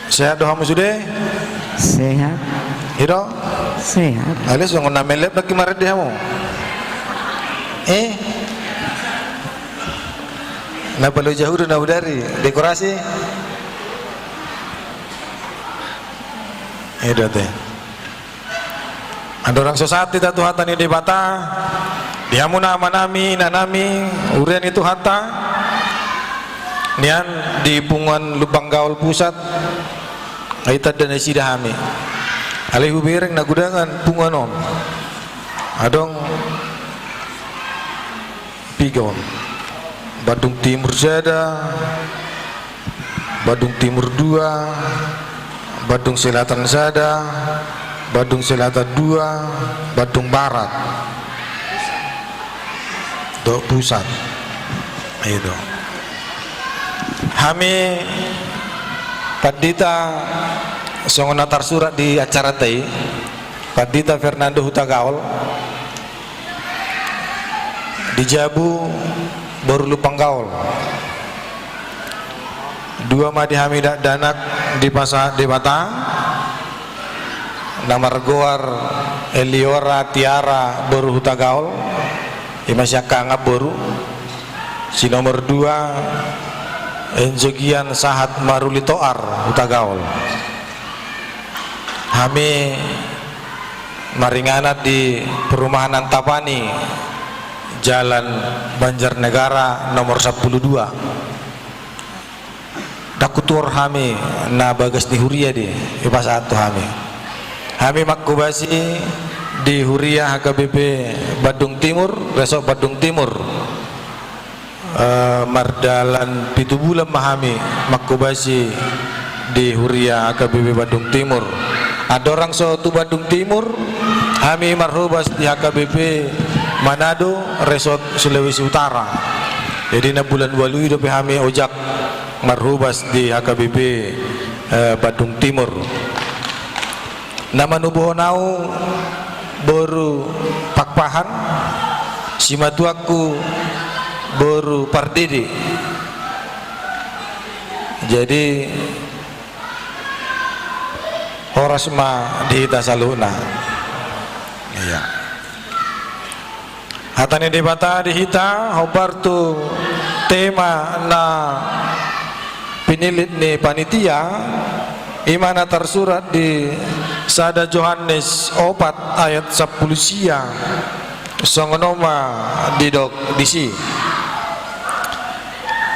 Sehat doa sudah? Sehat. Hiro? Sehat. Alis yang nak melep lagi maret dia mu. Nak perlu jauh dan dari dekorasi. Itu teh. Ada orang sesat tidak Tuhatan di bata. Dia mu nama nami, nanami, urian itu hatta. Nian di pungan Lubang Gaul pusat. Kita dan isi dahami. Alih bereng nagudangan pungan om. Adong pigon. Badung Timur Sada, Badung Timur 2, Badung Selatan Sada, Badung Selatan 2, Badung Barat, do pusat. Itu. Kami Padita songonatar surat di acara tadi. Padita Fernando Hutagaol di Jabu baru Lupang Gaul. Dua Madi Hamidah Danak di Pasar di Batang. Nama Regoar Eliora Tiara baru Hutagaul. Imasyaka ngap baru. Si nomor 2 Enjogian Sahat Maruli Toar Hutagaul. Kami maringanat di perumahan Antapani Jalan Banjarnegara nomor 12. Dakutur kami na bagas di Huria di pas satu kami makubasi di Huria HKBP Badung Timur, besok Badung Timur Mardalan Pitu Bulan mahami makubasi di Huria HKBP Badung Timur. Ada orang suatu Badung Timur kami marhubas di HKBP Manado Resort Sulawesi Utara. Jadi na bulan walu hidup kami ojak marhubas di HKBP Badung Timur. Nama nubuhonau baru Pakpahan Simatuaku baru Pardede. Jadi Horasma di Tasaluna. Iya. Hatani di bata di hita hobar tu tema na pinilit ni panitia imana tersurat di Sada Johannes 4 ayat 10 siang songonoma di dok disi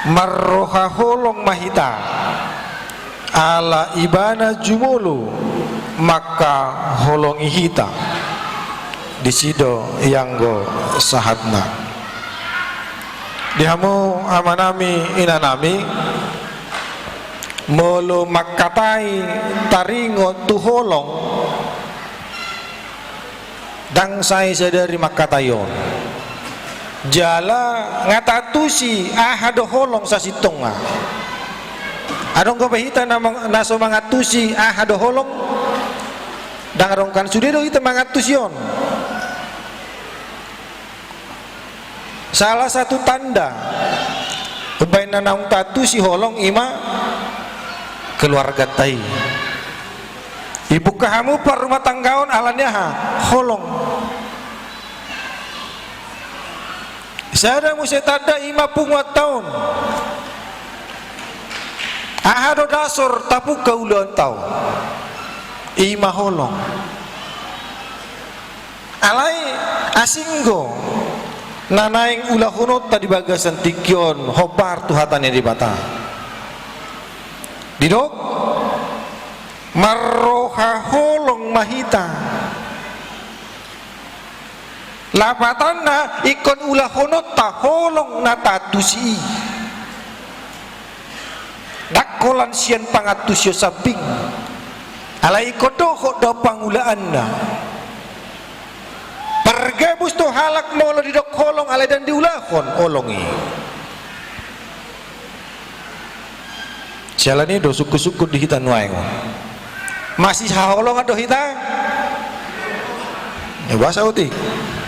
marroha holong mahita ala ibana jumulu maka holong ihita di sido yanggo sahatna dihamu amanami inanami molo makatai taringo tuholong dang sai sadari makatayon jala ngatatusi ahado holong sa sitonga adong kabahita naso mangatusi ahado holong dang arong kan sudiro ita mangatusyon. Salah satu tanda kebaina naung tatu si holong ima keluarga tai. Ibu kamu per rumah tanggaon alannya holong. Sada musa tanda ima punguat tahun. Ahado dasor tapu kaulan tau. Ima holong. Alai asinggo. Nanaing ulah hunot tadi bagasan tikyon hobar tuhatane di bata. Didok marroha holong mahita. Lapatanna ikon ulah hunot ta holong natatusi. Dakolan sian pangatusyo sabing. Alai kodo kodo pangulaanna. Pergabus tu halak molo di dok holong alai dan diulahon olongi. Sialan ini do suku-suku di hitan waeng. Masih holong ado hita. Bahasa uti.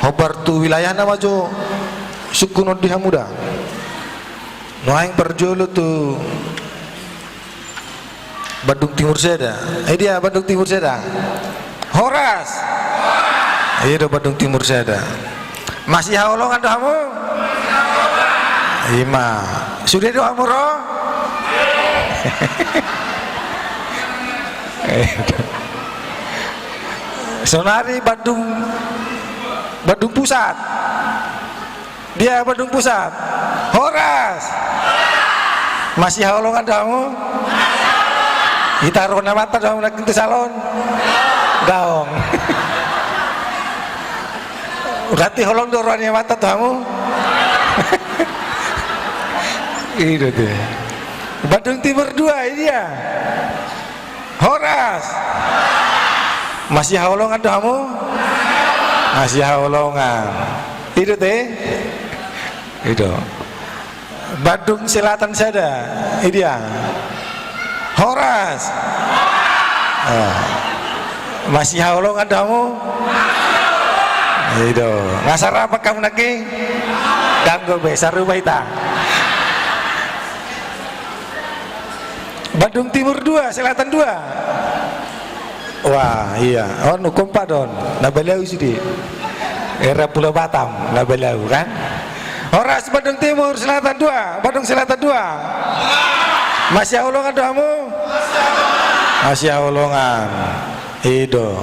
Hobar tu wilayah nama jo suku no dihamuda. Noaing perjolo tu Bandung Timur Seda. Dia Bandung Timur Seda. Horas. Iya Bandung Timur Seda. Masih haolongan kamu? Ima. Sudah doa muro? Sonari Bandung Pusat. Dia Bandung Pusat. Horas. Masih haolongan kamu? Kita rona mata dong nak ke salon. Daong. Berarti holong dorongnya mata kamu. Itu tuh. Bandung Timur 2 ini ya. Horas. Masih haolongan kamu? Masih haolongan. Itu teh. Itu. Bandung Selatan Sada. Ini dia. Horas. Masih haolongan kamu? Itu. Ngasar apa kamu naki? Ganggu besar rumah ita. Bandung Timur 2, Selatan 2. Wah, iya. Oh, nukumpa don. Nabalau sini. Era Pulau Batam, nabalau kan? Horas Bandung Timur, Selatan 2. Bandung Selatan 2. Masih haolongan kamu? Masih haolongan. Itu.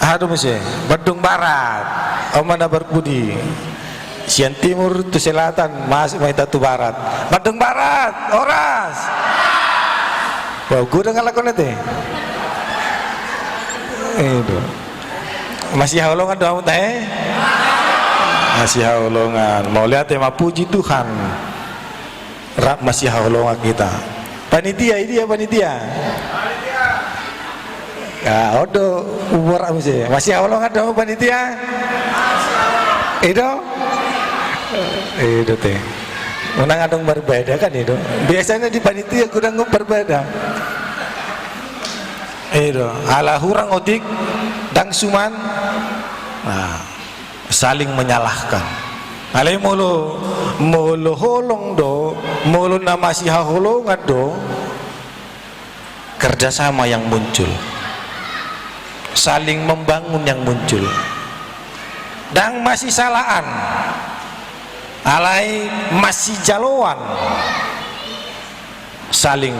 Aduh masih. Bandung Barat. Omana Barpudi. Sian Timur tu Selatan, masih maita tu Barat. Bandung Barat, Horas. Wah, gue udah ngelakon itu. Itu. Masih haolongan kamu teh? Masih haolongan. Mau lihat ya, puji Tuhan. Masih haolongan kita. Panitia ini ya panitia. Ya, odo umur masih haolongan dong panitia. Itu teh. Menang adong berbeda kan itu. Biasanya di panitia kurang berbeda. Itu ala hurang otik dang suman. Nah, saling menyalahkan. Alai mulu holong do, mulu nama si haholongan do. Kerjasama yang muncul, saling membangun yang muncul. Dan masih salaan, alai masih jaloan, saling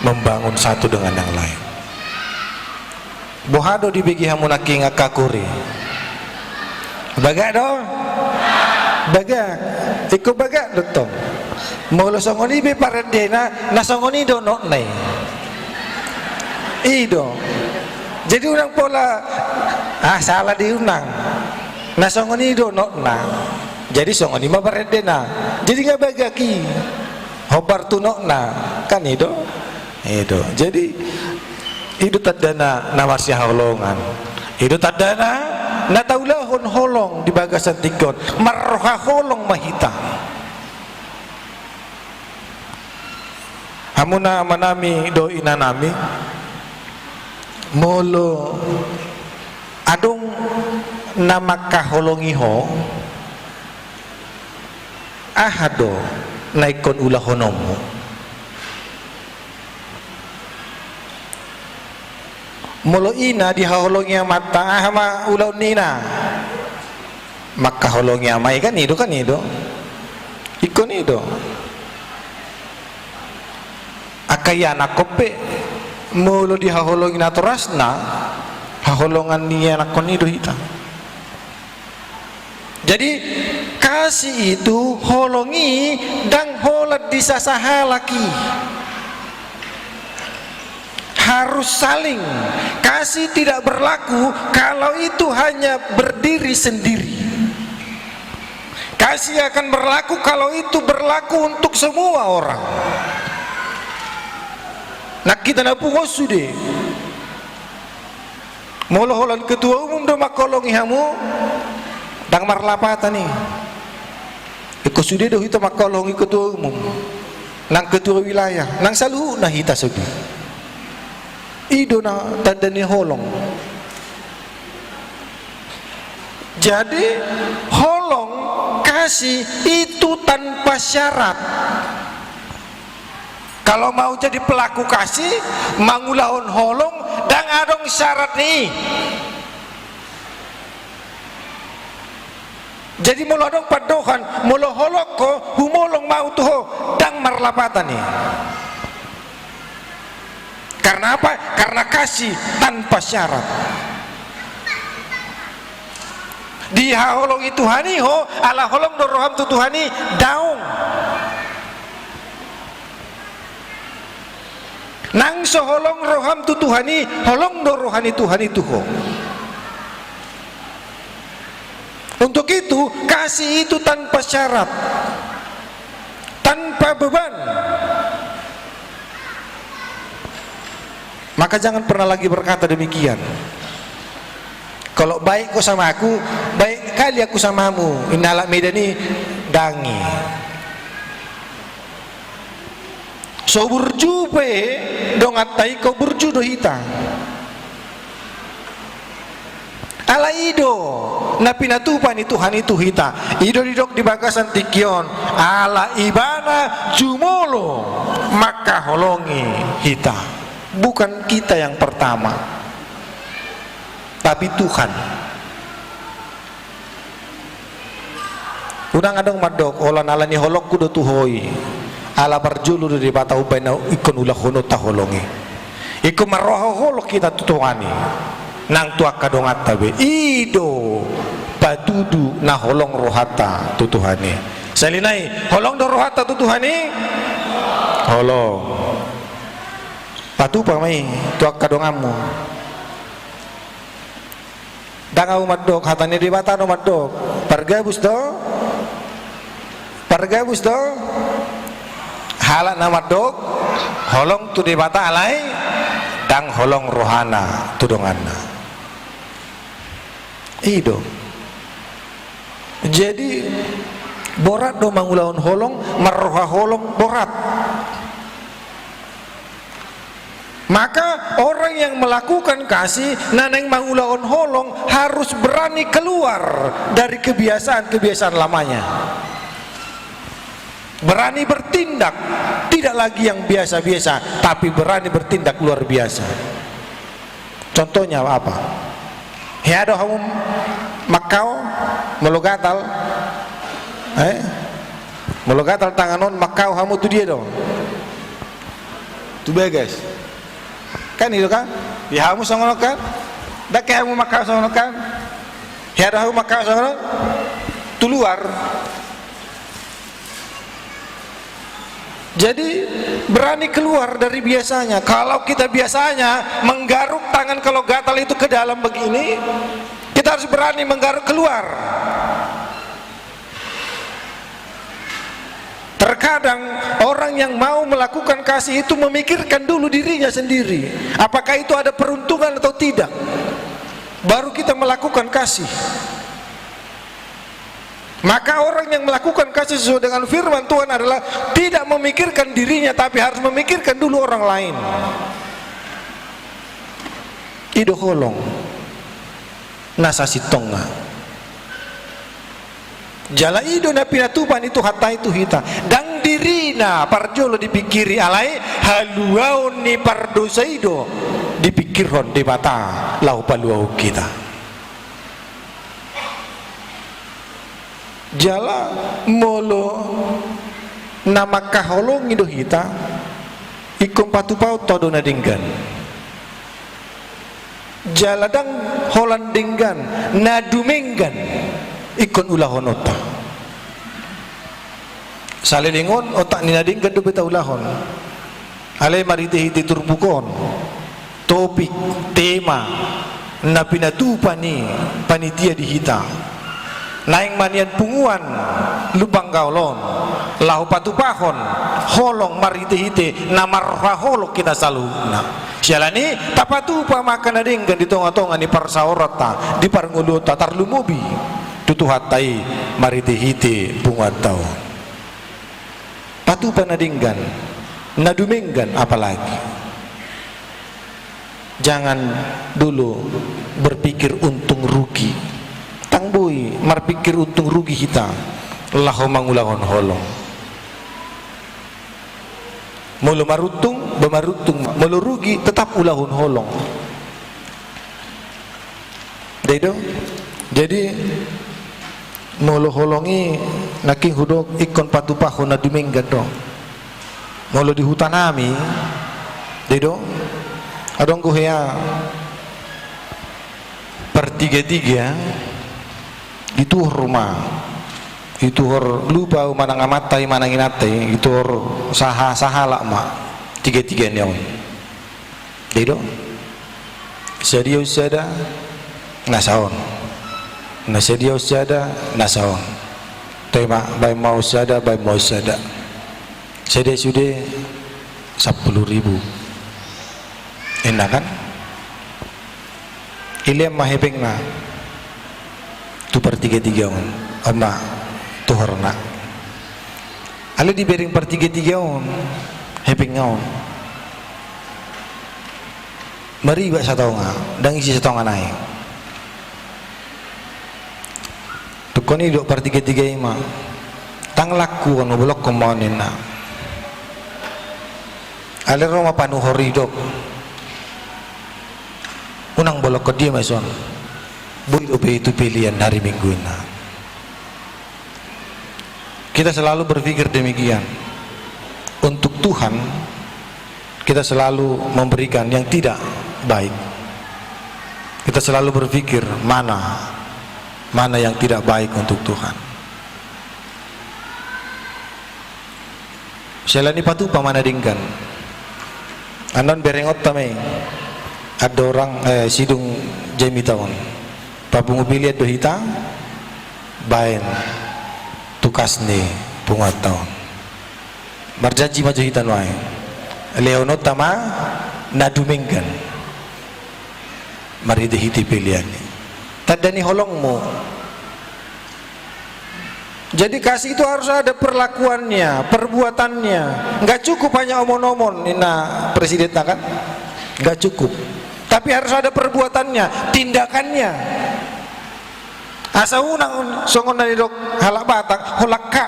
membangun satu dengan yang lain. Bohado dibagi hamunaki ngakakuri. Bagak do, bagak, ikut bagak dotong. Mulu songoni be paredena, na songoni do not nai. Ido. Jadi orang pola salah diunang. Na songoni do not na. Jadi songoni mah paredena. Jadi nggak bagaki. Hobar tu not na kan itu. Itu. Jadi itu tadana nawasi haolongan. Itu tadana na taulahon holong di bagasan tikon marroha holong mahita. Hamuna manami do inanami molo adung nama kaholongiho ahado naikon ulah honomu molo ina di haholongnya mata ahama ulau nina maka holongnya mai kan itu ikon itu akayana kope mulu di haholongin aturasna haholongan niya nakon itu hita. Jadi kasih itu holongi dan holat disasahalaki harus saling. Kasih tidak berlaku kalau itu hanya berdiri sendiri. Kasih akan berlaku kalau itu berlaku untuk semua orang. Nak kita napungos sude. Moloholan ketua umum do makolongi hamu dang marlapatan ni. Iko sude do hita makolongi ketua umum. Nang ketua wilayah, nang salu nah hita sude. Ido na tandani holong. Jadi holong kasih itu tanpa syarat. Kalau mau jadi pelaku kasih, mangulahon holong dan adong syarat nih. Jadi mula dong padohan, mula holok ko, humolong mau tuh dan marlapatan nih. Karena apa? Karena kasih tanpa syarat. Dia holong itu hani ho, ala holong doroham tu Tuhani daung. Nang so holong roham tu Tuhani, holong dorohani Tuhani tuho. Untuk itu kasih itu tanpa syarat, tanpa beban. Maka jangan pernah lagi berkata demikian. Kalau baik kau sama aku, baik kali aku samamu. Innalak medani dangi. So burju pe dong atai kau burju do hita. Ala ido na pinatupan itu Tuhan itu hita. Ido didok di bagasan tikion. Ala ibana jumolo maka holongi hita. Bukan kita yang pertama, tapi Tuhan. Udang adong madok olan ala ni holok kudo tuhoi. Ala barjulu di batau baina ikon ulah hono taholongi. Iku maroho holok kita tutuani. Nang tuak kadongat tabe ido patudu na holong rohata tutuhani. Salinai holong do rohata tutuhani. Holong. Patu pamai tuak kadongamu. Dangau madok hatane di batano madok. Pargabus do. Pargabus do. Halak na madok holong tu di bata alai dang holong rohana tudonganna. Ido. Jadi borat do mangulaun holong marroha holong borat. Maka orang yang melakukan kasih naneng mangulaun holong harus berani keluar dari kebiasaan-kebiasaan lamanya. Berani bertindak, tidak lagi yang biasa-biasa, tapi berani bertindak luar biasa. Contohnya apa? Ya ada kamu makau melogatal, melogatal tanganon makau kamu tu dia dong. Tu guys, kan itu kan? Ya kamu songono kan? Dak kamu makau songono kan? Ya ada kamu makau songono, tu luar. Jadi berani keluar dari biasanya. Kalau kita biasanya menggaruk tangan kalau gatal itu ke dalam begini, kita harus berani menggaruk keluar. Terkadang orang yang mau melakukan kasih itu memikirkan dulu dirinya sendiri, apakah itu ada peruntungan atau tidak, baru kita melakukan kasih. Maka orang yang melakukan kasih sesuai dengan firman Tuhan adalah tidak memikirkan dirinya, tapi harus memikirkan dulu orang lain. Ido holong nasa sitonga jala ido na pinatupan itu hatta itu hita dan dirina parjolo dipikiri alai haluaun ni pardosa ido dipikirhon di mata lau paluau kita. Jala molo nama kaholong ido hita ikum patupau todo na dinggan jala dang holan dinggan na dumenggan ikon ulahon otak salilingon otak ni na dinggan do beta ulahon alay marite hiti turbukon topik tema na pinatupan ni panitia di hita naing manian punguan lubang gaulon lahu patupahon holong marite-hite namarha holok kita saluna sialani tapatupa makan adinggan di tonga-tonga ni parsaorata di parnguluta tarlumubi tutuhatai marite-hite punguan tau patupa nadinggan nadumenggan apalagi. Jangan dulu berpikir untung rugi. Tangbui marpikir untung rugi kita lahu mangulahon holong mulu marutung bemarutung mulu rugi tetap ulahun holong. Jadi mulu holongi naking hudok ikon patupahon na duminggan dong. Mulu di hutan kami adong kuhya pertiga-tiga itu rumah itu lupa mana ngamatai mana nginate itu saha lah mak tiga-tiga nyawa sedia usada nasaon nasedia usada nasaon tema bay mau usada sedia sudah 10.000 enak kan ilem mahepeng na tu pertiga-tiga on ama tuhorna ale di bering pertiga-tiga on hepeng ngaon mari ba satonga dang isi satonga naik tukoni dok pertiga-tiga ima tang laku kan bolok kemanin na ale roma panuhori dok unang bolok ke dia maison boleh itu pilihan hari minggu ini. Kita selalu berpikir demikian. Untuk Tuhan kita selalu memberikan yang tidak baik. Kita selalu berpikir mana yang tidak baik untuk Tuhan. Selani patu pamana dingkan anon berengot tamai ada orang sidung jemi tahun papung upiliat dohita bain tukas ni pungat tahun marjanji maju hitan wae leonot tama nadumingkan mari dehiti pilihan ni tadani holongmu. Jadi kasih itu harus ada perlakuannya, perbuatannya. Nggak cukup hanya omon-omon ina presiden kan? Nggak cukup. Tapi harus ada perbuatannya, tindakannya. Asa unang songon dari dok halak batak, holaka.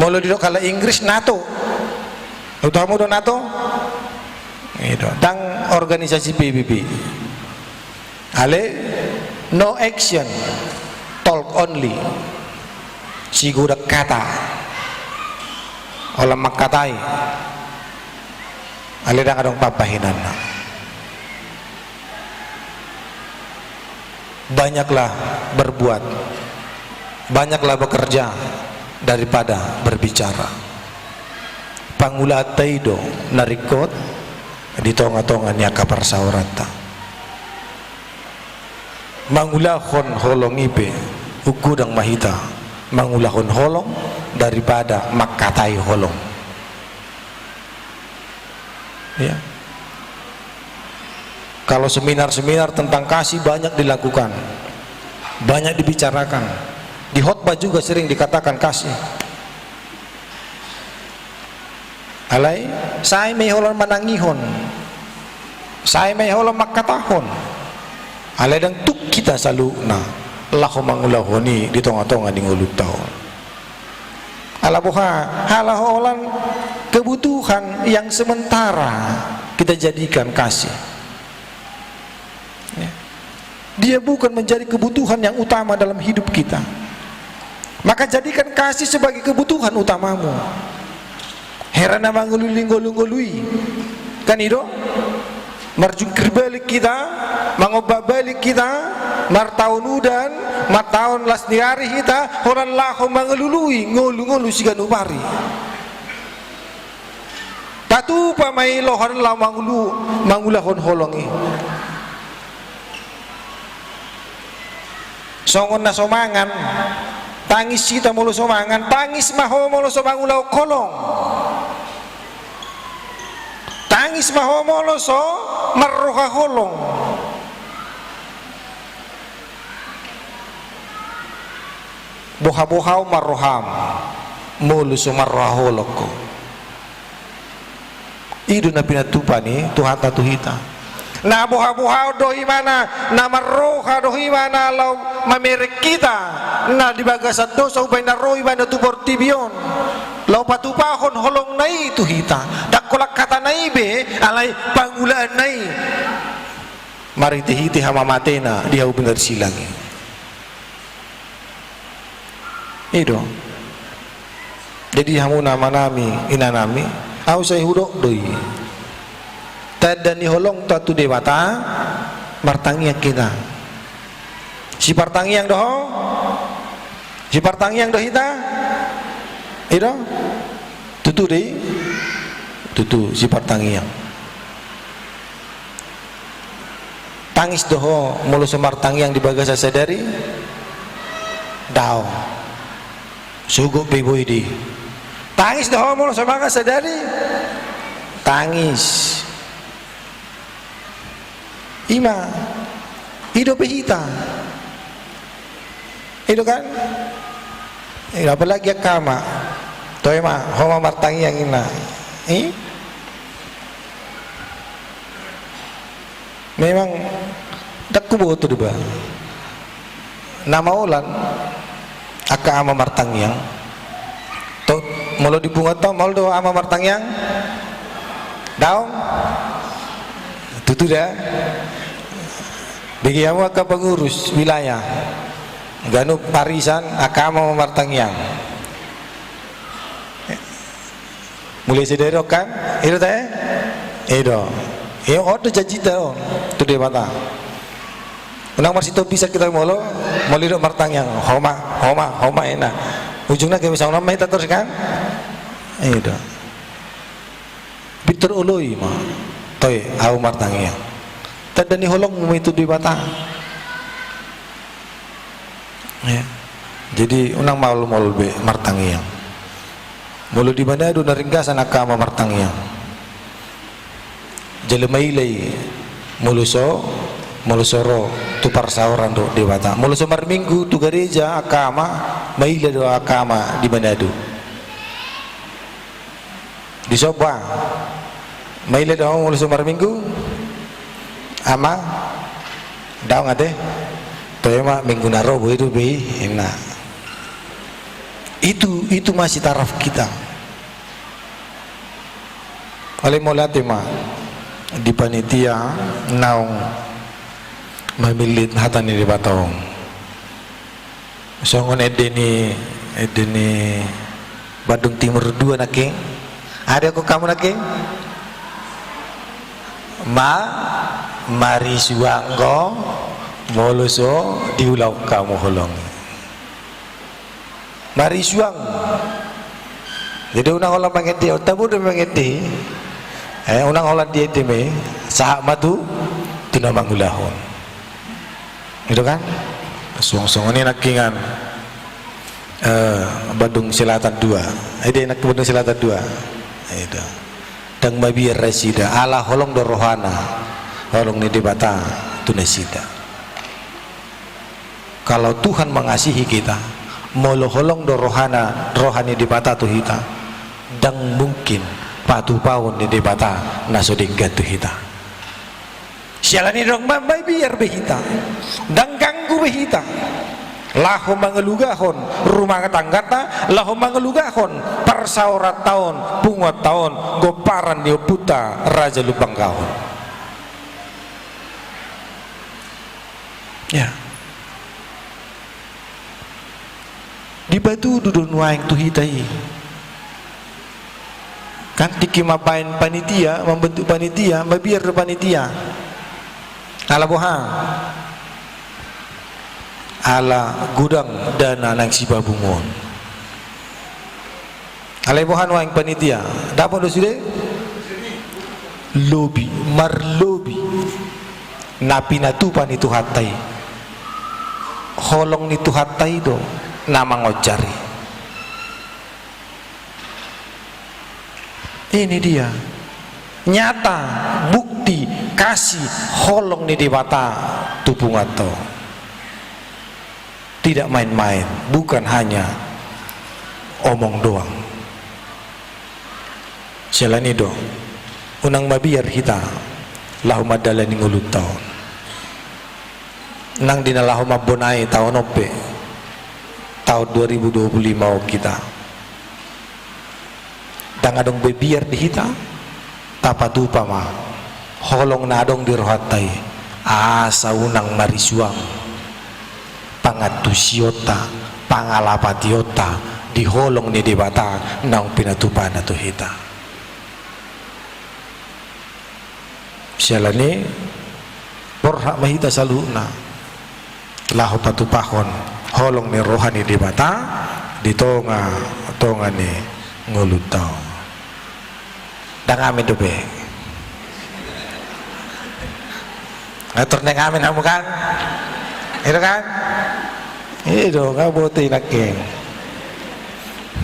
Molo di dok kala Inggris NATO. Utamu do NATO? Itu. Dang organisasi PBB. Ale no action, talk only. Sigura kata, olah makatai. Alida kadang papahinan. Banyaklah berbuat, banyaklah bekerja daripada berbicara. Pangula taido narikot di tonga-tongannya kapar saurata. Mangulahon holong ipe ukudang mahita mangulahon holong daripada makatai holong ya. Kalau seminar-seminar tentang kasih banyak dilakukan, banyak dibicarakan, di khotbah juga sering dikatakan kasih alai saya may holong manangihon saya may holong makatahon alai dan tuk kita selalu na lahu mangulahoni di tonga-tonga di ngulut tahun alabuha halaholan kebutuhan yang sementara kita jadikan kasih ya. Dia bukan menjadi kebutuhan yang utama dalam hidup kita, maka jadikan kasih sebagai kebutuhan utamamu. Herana mangululingolungolui kan itu marjungkir balik kita, mangobak balik kita, martaun udan, martaun las diari kita, horan lahu mangelului, ngolu-ngolu siganu pari. Tatu pamai lohan lau mangulahon holongi. Songon na somangan, tangis kita mulu somangan, tangis maho mulu somangulau kolong. Tangis mahomolo so marroha holong. Boha-bohau marroham mulu so marroha holoko. Idu na pinatupani Tuhan tatuhita. Na boha-bohau dohi mana, na marroha dohi mana lau mamerek kita, na di bagasat do sa ubay na roy ba na tubor tibion lau patupahon holong nai tu hita dak kolak kata nai be alai pangulaan nai mari tehiti hama matena dia benar silangi itu jadi hamu nama nami inanami au saya hudok doi tadani holong tatu dewata martangi yang kita si partangi yang doho si partangi yang dohita itu tutu deh tutu si partangi yang tangis doho mulu semartangi yang dibagasa sadari dao suguk beboy di tangis doho mulu semartangi sadari tangis ima hidup hita itu kan apalagi akama toy ma homa martangi yang ina memang tak kubu tu diba nama ulan aka ama martangi yang to mulu dibunga to mulu do ama martangi yang daun tutu dah bagi kamu aka pengurus wilayah ganu parisan aka ama martangi yang mulai sedero kan itu teh itu order janji tahu tu dia mata unang masih tu bisa kita molo dok martang yang homa enak ujungnya kayak misalnya nama kita terus kan itu bitter uloi mah toy au martang yang tadani holong itu di mata ya jadi unang maul be martang yang mulu di mana do naringgasan akama martang yang jelemailai mulusoro tu parsauran do dewata muluso mar minggu tu gereja akama maila do akama di Manado di Soba maila do muluso mar minggu ama daw ngate toyo ma minggu narobo itu be enak itu masih taraf kita oleh molate ma di panitia naung mamilit hatani di batong songon edeni Badung Timur 2 nake ada kok kamu nake mari suanggo moluso diulau kamu holong mari suang jadi unang olah mangeti tabu de mangeti unang olah dia teme sahak matu tina mangulahon itu kan song-song ini nakingan Badung Selatan 2 ada nak Badung Selatan 2 itu dang mabir resida ala holong do rohana holong ni debata tunesida kalau Tuhan mengasihi kita molo holong do rohani debata tu hita dang mungkin patu pawon di debata nasodingga tu hita sialani dong mamai biar behita dang ganggu behita lahu mangelugahon rumah tanggata lahu mangelugahon persaurat tahun pungot tahun goparan dia puta raja lubang kahon ya di batu dudun waing tu hitai kan tiki mapain panitia membentuk panitia mabiar panitia ala boha ala gudang dana nang si babungon ala bohan waing panitia dapat do sude lobi marlobi napi natu panitu hatai holong nitu hatai do nama ngojari ini dia nyata bukti kasih holong ni dewata tupungato tidak main-main bukan hanya omong doang selain itu unang mabiar kita lahuma dalani ngulut tahun nang dinalahuma bonai tahun ope tahun 2025 kita dang adong bebiar di hita tapa dupa ma holong nadong di rohatai asa unang marisuang pangatusiota pangalapatiota di holong ni debata nang pinatupan na to hita sialani porha mahita saluna lahu patupahon holong ni rohani debata di tonga ni ngulutaw dang amin dobe ngatur neng amin kamu kan itu kan itu nggak butuh naking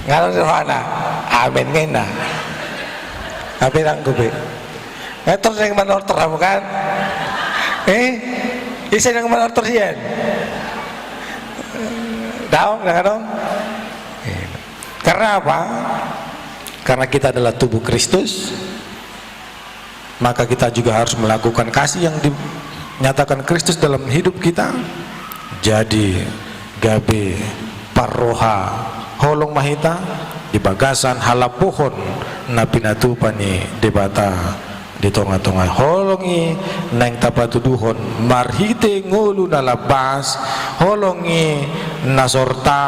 ngatur rohana amin ngena tapi nang dobe ngatur neng manortor kamu kan isa nang manortor yan daong nggak dong karena apa? Karena kita adalah tubuh Kristus, maka kita juga harus melakukan kasih yang dinyatakan Kristus dalam hidup kita. Jadi gabe parroha holong mahita di bagasan halapohon na pinatupani debata di tonga-tonga holongi nang tapatuduhon marhite ngulu na labas holongi nasorta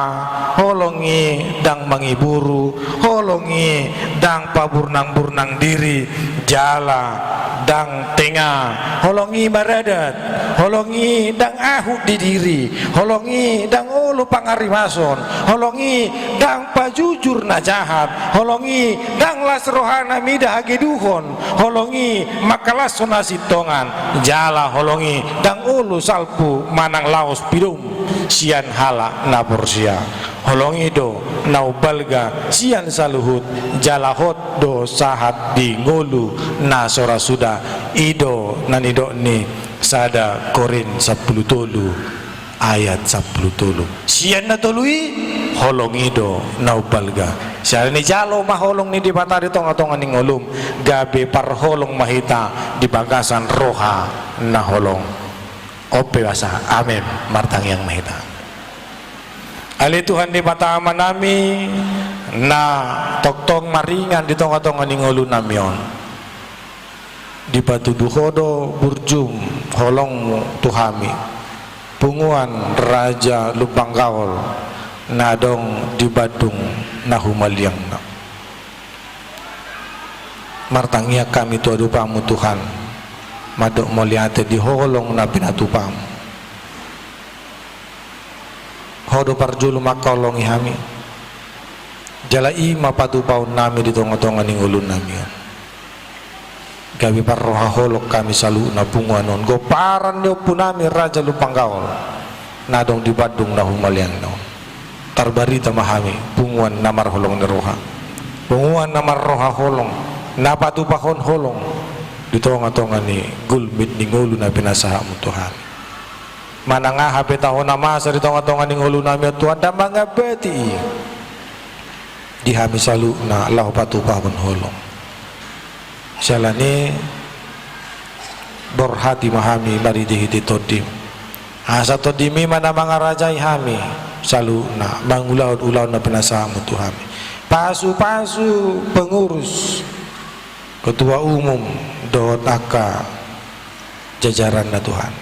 holongi dang mangiburu holongi dang paburnang-burnang diri jala dang tengah holongi maradat holongi dang ahuk di diri holongi dang ulu pangarimason holongi dang pajujur na jahat holongi dang las rohana midah ageduhon holongi makalas sonasi tongan jala holongi dang ulu salpu manang laos pidum sian hala naporsia holongi do naubalga sian saluhut jalahot do sahat di ngulu na sora suda ido nanido ni sada Korin 10 tolu ayat 10 tolu sian na tului holongi do naubalga sian ni jalo maholong ni di batari tonga-tonga ni ngulum gabe parholong mahita di bagasan roha na holong ope wasa amin martang yang mahita ali Tuhan di mata manami na toktong maringan di tonga-tonga ni ngulu namion di patuduhodo burjum holong tuhami punguan raja Lubanggaol nadong di Badung na humaliang na martangnya kami tuadu pamu Tuhan madok moliate di holong na pinatupam hodo parjulu makolong ihami jala ima patupaw nami di tonga-tonga ning ulun nami gabi parroha holok kami salu na punguanon go paran nyo punami raja Lubanggaol nadong di Badung na humaliang no tarbarita mahami punguan namar holong ni roha punguan namar roha holong napatupahon holong di tonga-tonga ni gulmit ni ngulu na pinasaha mo Tuhan mananga hape tahon na masa di tonga-tonga ni ngulu nami at Tuhan da mga beti di hami salu na Allah patupahon holong syalani borhati mahami maridihiti todim asa todimi mana mga raja ihami salu na mangulaw-ulaw na pinasaha mo Tuhan pasu-pasu pengurus ketua umum dohot aka jajaran na Tuhan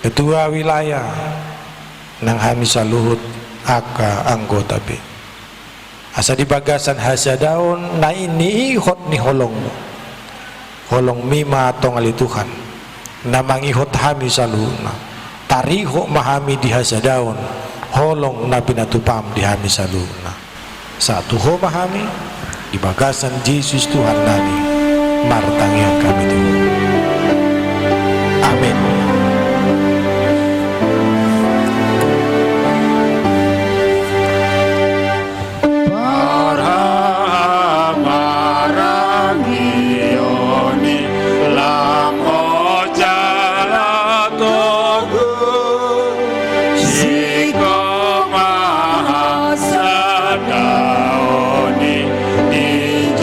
ketua wilayah nang hami saluhut aka anggota be asa di bagasan hasadaon na ini ihot ni holong mima tong ali Tuhan na mangihot hami saluhuna tariho mahami di hasadaon holong na pinatupam di hami saluhuna satu ho mahami di bagasan Yesus Tuhan nami martang yang kami Tuhan amin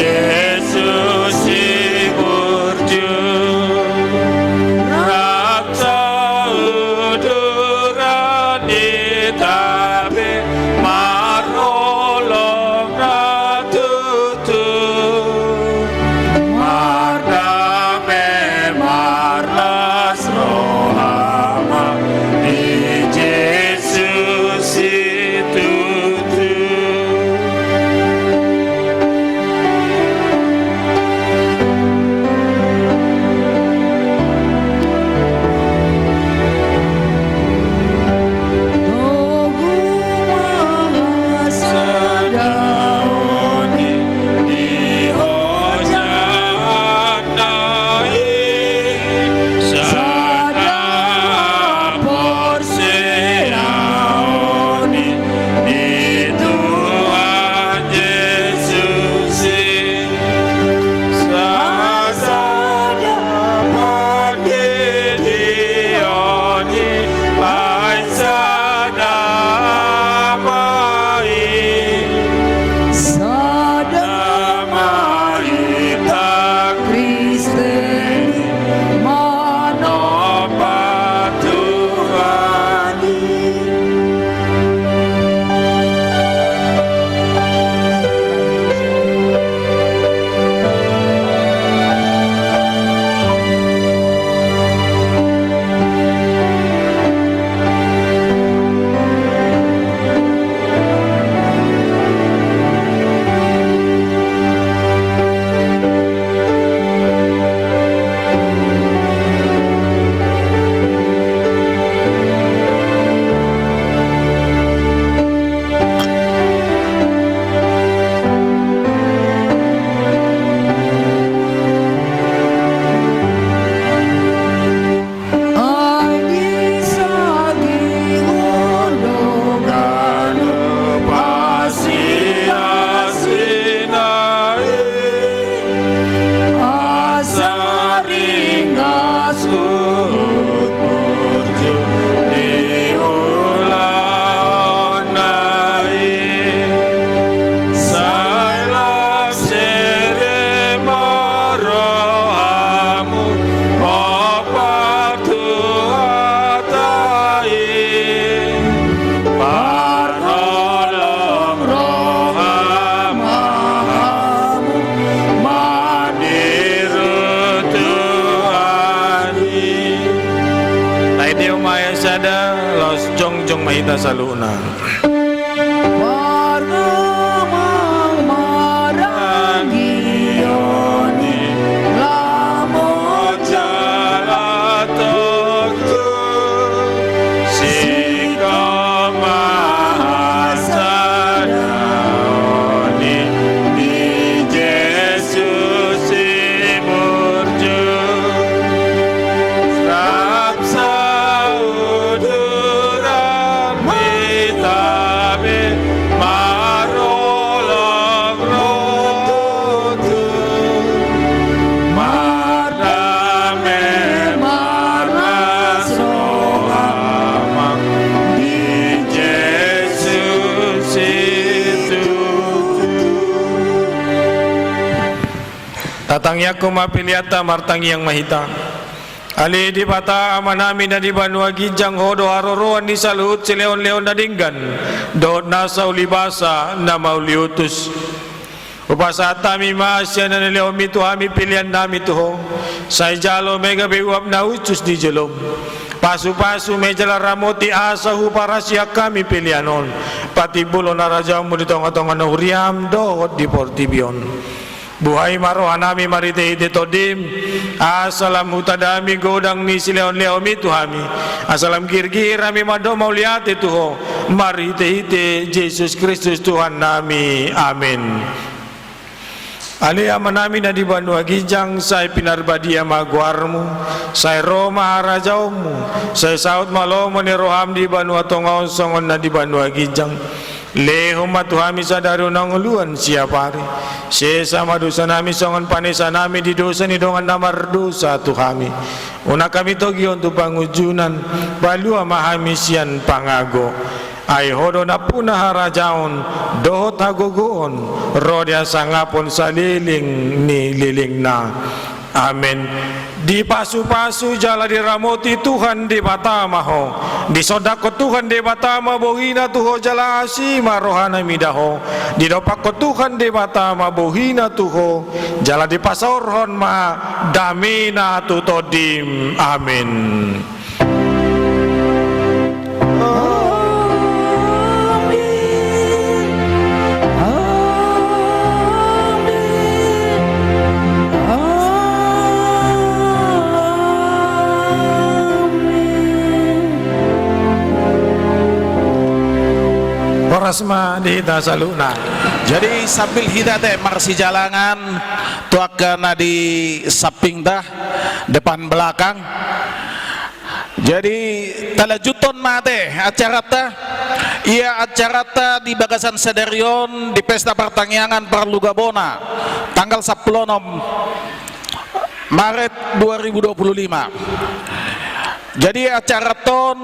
Yesus si burju mahita saluna. Margamang marangiyoni lamot Jalatuktu Sikamahasayoni Di Yesus Imurju Rapsa uduran mitabe Marolong rotu Mardame marmasohamang Di Yesus itu Tatangnya kumapiliata martangi yang mahita Ali di bata amanami na di banua gijang hodo haroroan di salut si leon-leon na dinggan Dood na sa ulibasa na mauliutus Upasa tami maasya na nileo mito hami pilihan nami tuho Sa ijalo mega bewap na ucus di jelom Pasu-pasu mejala ramoti asahu para siya kami pilihanon Pati bulo na raja mo dito ang atong anahuriam dood di portibion Buhay marohanami marite todim Asalam hutadami godang ni sileon-leon mito hami Asalam girgir hami mado mauliate tuho Marite Jesus Kristus Tuhan nami Amin Ali amanami na di banua gijang Say pinarbadia magwarmu Say Roma harajaumu Say saut malomo ni roham di banua tongaon songon na di banua gijang Leho matuhami sa daro ng uluan siya pare Sesa madusa nami songon panesa nami di dosa ni dongan namar dosa tuhami Una kami togion tu pangujunan Balua mahami siyan pangago Ay hodo na puna harajaon Dohot hagogoon Rodya sangapon sa liling ni liling na Amin Di pasu-pasu jala di ramoti Tuhan di batama ho Di sodako Tuhan di batama bohina tuho jala asima rohana midaho Di dopako Tuhan di batama bohina tuho Jala di pasorhon ma damina tutodim Amin Rasma dihita saluna. Jadi sambil hita teh marsi jalangan tuakana di samping dah depan belakang. Jadi talajuton mate acara ta ia acara ta di Bagasan Sederion di Pesta Pertanian Parlugabona tanggal 10 Maret 2025. Jadi acara ton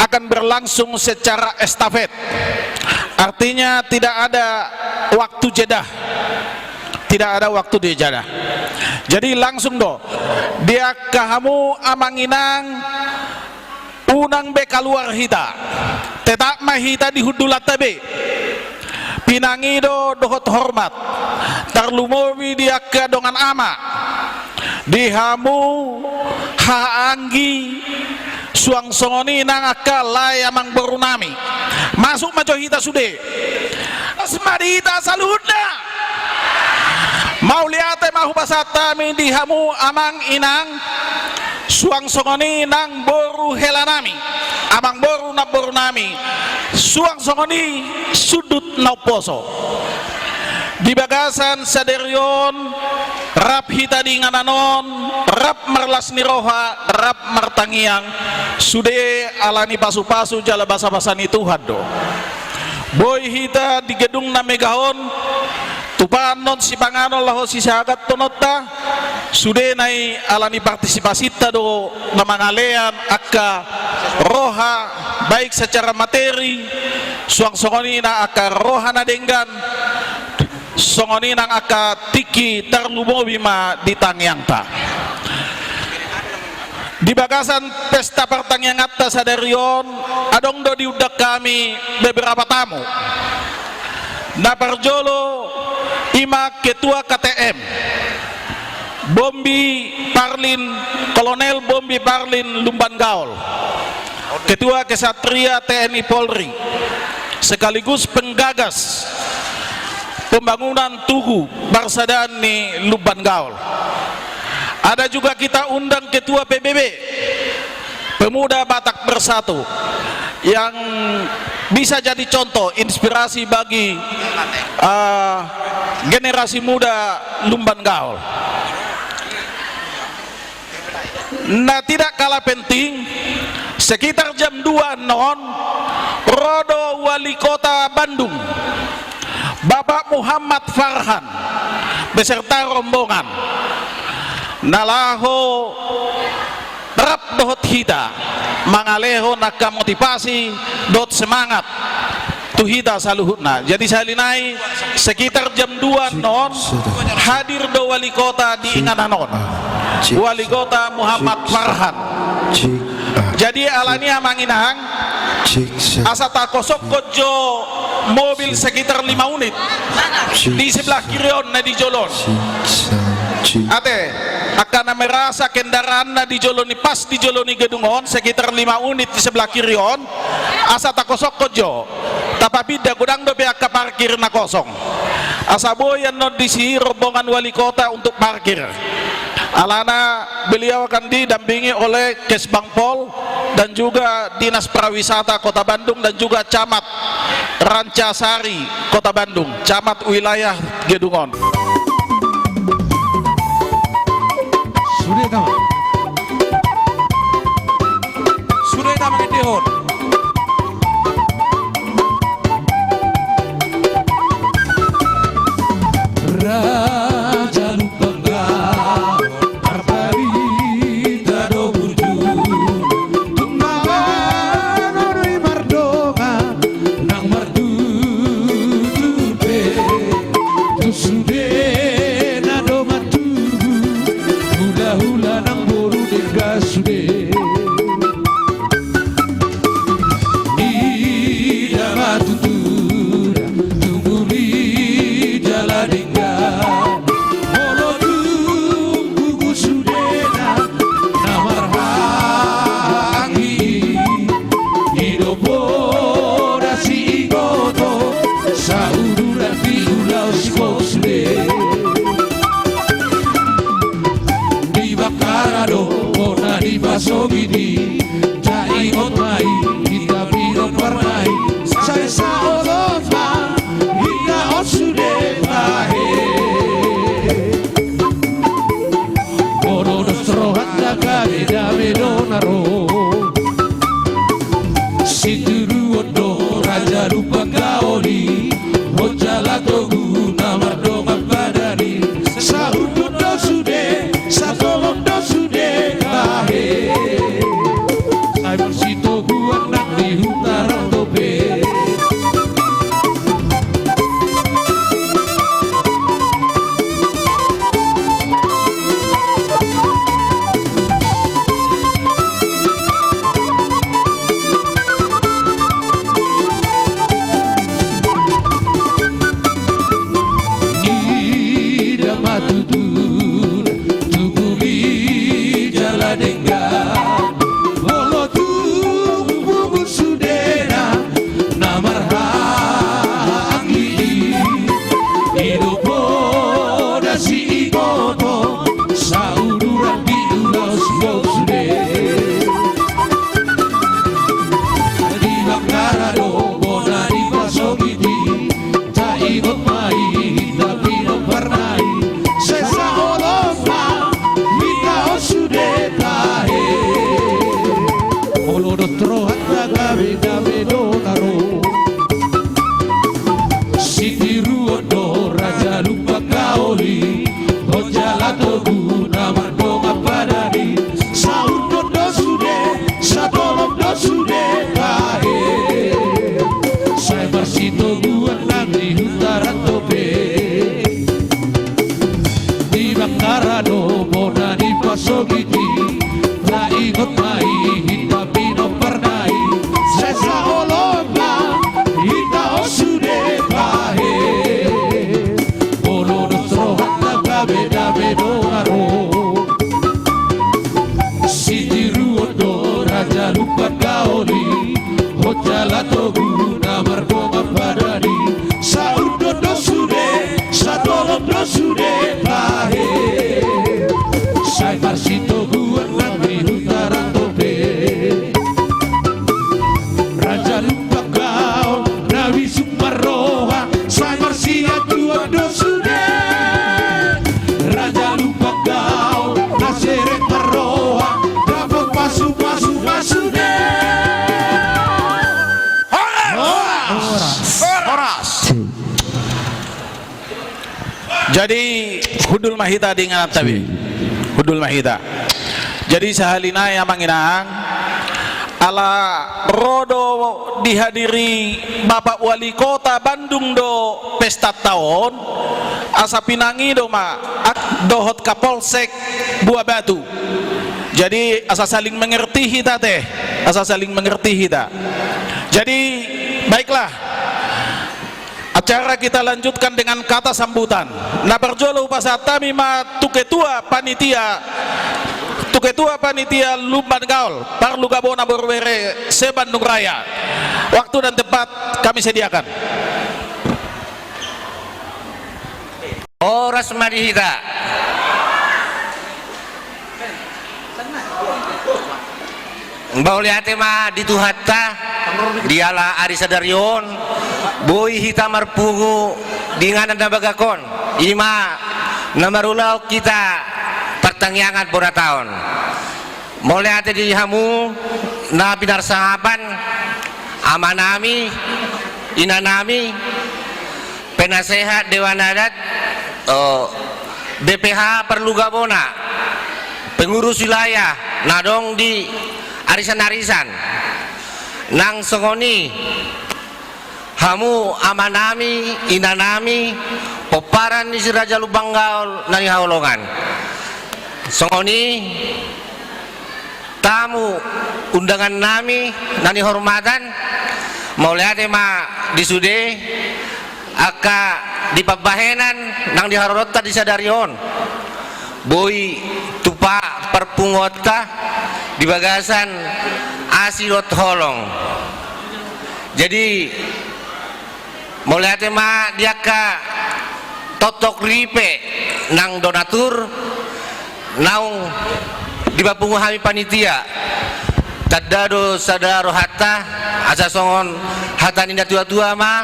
akan berlangsung secara estafet, artinya tidak ada waktu jeda, tidak ada waktu jeda. Jadi langsung do dia kahamu amanginang unang be keluar hita tetak mahita di hudulat tabe pinangido dohot hormat tarlumowi dia ke dongan ama dihamu haanggi suang songoni nang akal layamang berunami masuk majo hita sude asmadi hita saludna mau liate mahu basata min dihamu amang inang suang songoni nang boru helanami amang boru na berunami suang songoni sudut nauposo di Bagasan Sederion rap hita di ngananon rap merlas niroha rap martangiang sude alani pasu-pasu jala basa-basani Tuhan do boy hita di gedung na megahon tupanon si panganon laho si sahagat tonota sude nai alani partisipasi do na mangalean akka roha baik secara materi suang songoni na akka roha na denggan songoni nang aka tiki terlumobi ma di tangyang ta di Bagasan Pesta Pertanian Atta Saderion adong do diudak kami beberapa tamu na parjolo ima ketua KTM Bombi Parlin Kolonel Bombi Parlin Lumban Gaul Ketua Kesatria TNI Polri, sekaligus penggagas pembangunan Tugu Barsadani Lubang Gaul. Ada juga kita undang Ketua PBB, Pemuda Batak Bersatu, yang bisa jadi contoh inspirasi bagi generasi muda Lubang Gaul. Nah, tidak kalah penting, sekitar jam 2 non Rodo Wali Kota Bandung Bapak Muhammad Farhan beserta rombongan nalaho terap dohot hita mangaleho naka motivasi dot semangat tuhita saluhutna. Jadi salinai sekitar jam 2 non hadir do wali kota di Ingananon, wali kota Muhammad Farhan. Jadi alania manginang asa takosok kojo mobil sekitar 5 unit di sebelah kirion na di jolon ate akan merasa kendaraan na di joloni pas di joloni gedungon sekitar 5 unit di sebelah kirion asa takosok kojo tapi dah gudang do pihak parkir na kosong asa boyan no disi rombongan wali kota untuk parkir. Alana beliau akan didampingi oleh Kesbangpol dan juga Dinas Pariwisata Kota Bandung dan juga Camat Rancasari Kota Bandung, Camat wilayah Gedungon. Sudah tamat dihon. Raja Lubang Gaul arparita do burju tumbangan ori mardonga nang mardu turbe tusude nado matu hula hula nang boru dega sude ida matutura tumuli jalading Sogidi jai otai kita biro parnai saya saolotma kita osude tahe oro dostro hatta kare dame donaro situru odo raja Lubang Gauli hojala togu nama donga badari sahudu dosude satolong dosude tahe Sito buat nak di utara tope Ida matutun tuguli jaladengga Sogiti, la ikut mai hita pino pernai, sesa oloma hita osude pahe, olo nostro hatta kabeda bedo aro, siti ruodo raja Lubang Gaul Dodo sude Raja Lumbanggaul Naseret Maroa Dapat pasu de Horas. Jadi hudul mahita dengan tabi. Hudul mahita. Jadi sahalina yang manginang ala rodo dihadiri Bapak Wali Kota Bandung do pesta tahun asa pinangi do ma dohot Kapolsek Buah Batu. Jadi asa saling mengerti kita teh, asa saling mengerti kita. Jadi baiklah, acara kita lanjutkan dengan kata sambutan. Na berjolo pasatami ma tuketua panitia Lumbanggaul Parlu Gabona Borwere se Bandung Raya. Waktu dan tempat kami sediakan. Oras marihita. Mbau lihat ma dituhatta diala ari sadarion boy hita marpungu dengan anda bagakon ima namarulau kita pertangyangan pura tahun mulai hati di hamu na binar sahaban amanami inanami penasehat Dewan Adat BPH Parlu Gabona pengurus wilayah nadong di arisan-arisan nang songoni hamu amanami inanami peparan di Raja Lumbanggaul nani haulongan songoni tamu undangan nami nani hormatan mau lihat ma disude aka di pabahenan nang diharorota di sadarion boy tupa perpungota di bagasan asilot holong. Jadi mulai tema dia ka totok ripe nang donatur naung di bapungu hami panitia tadado sadaro hatta asa songon hatta ninda tua-tua mah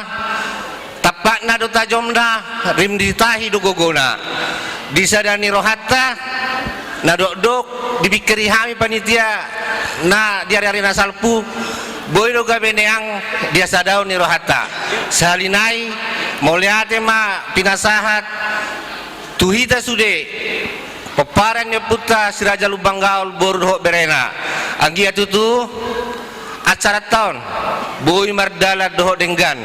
tapak na do tajomna rim ditahi do gogona disadani rohatta na dok dibikiri hami panitia na diari-ari nasalpu boy do gabeneang dia sadau ni rohatta salinai moliate ma pinasahat tuhita sude peparan nya putra si Raja Lumbanggaul borho berena anggia tutu acara tahun boy mardala doho denggan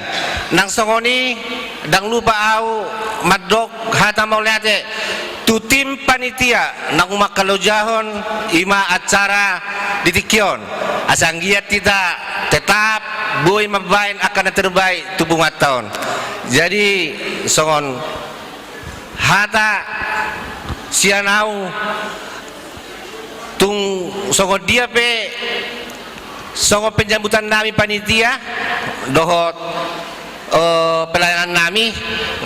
nang songoni dang lupa au madok hata moliate tu tim panitia nang makalojahon ima acara ditikyon asanggiat kita tetap boy mabain akan terbaik tubuh tahun. Jadi songon hata sianau tung songon dia pe songon penjambutan nami panitia dohot pelayanan nami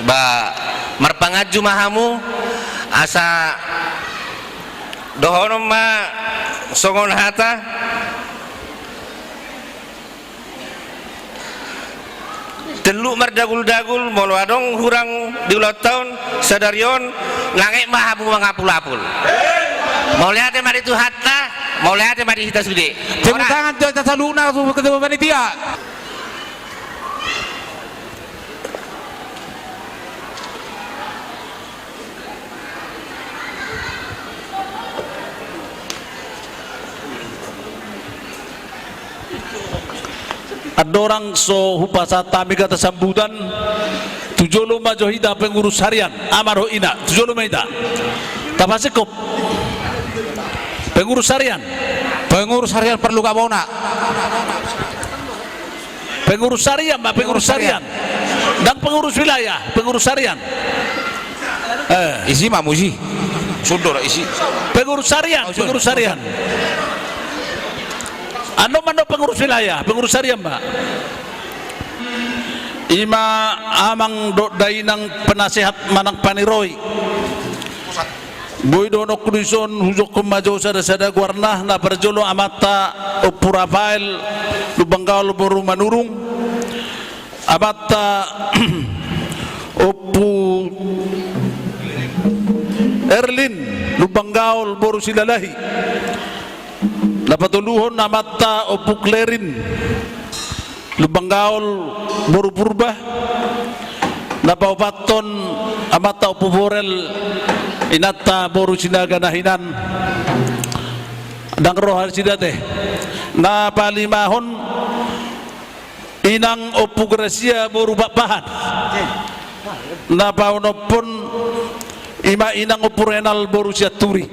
ba marpangaju mahamu asa dohonom ma songon hata teluk mardagul-dagul molo adong hurang di ulat tahun sadarion langek mahamu mangapul-apul mau lihat mari itu hatta mau lihat mari kita sude Tepuk tangan Jota Saluna ketua panitia. Ada orang so hupasa tami kata sambutan tujolo majohida pengurus harian amaro ina tujolo maida tapasekop pengurus harian Parlu Gabona pengurus harian dan pengurus wilayah pengurus harian isi mamuji sundor isi pengurus harian ando mando pengurus wilayah pengurus harian mbak ima amang do dainang penasehat manang paniroi boy dono kudison hujok kemajo sada guarnah na berjolo amata opurafael Lumbanggaul boru manurung amata Opu Erlin Lubang Gaul Boru Silalahi napatuluhon namata Opu Klerin Lubang Gaul Boru Purba napaupaton amata Opu Borel Inata Boru Sinaga Nahinan dang rohar sidate na palimahon Inang Opu Gracia Boru Bapahan na paunopon ima Inang Opu Renal Boru Siaturi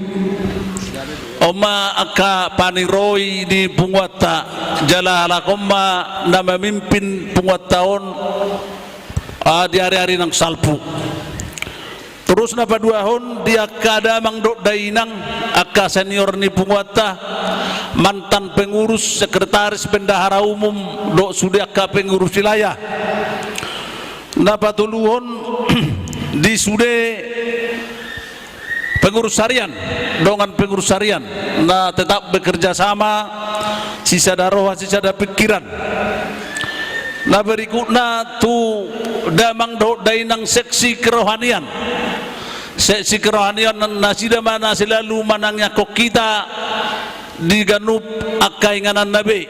Oma aka paniroi di Punguata jala halakoma na memimpin Punguataon di hari-hari nang salpu terus na paduahon dia kada mangdok dainang aka senior ni Punguata mantan pengurus sekretaris bendahara umum dok sudah aka pengurus wilayah na patuluhon di sude pengurus harian dengan pengurus harian nah tetap bekerja sama sisa daroha sisa da pikiran nah berikutnya tu damang do dainang seksi kerohanian nasida mana selalu manangnya kok kita diganup akainganan nabi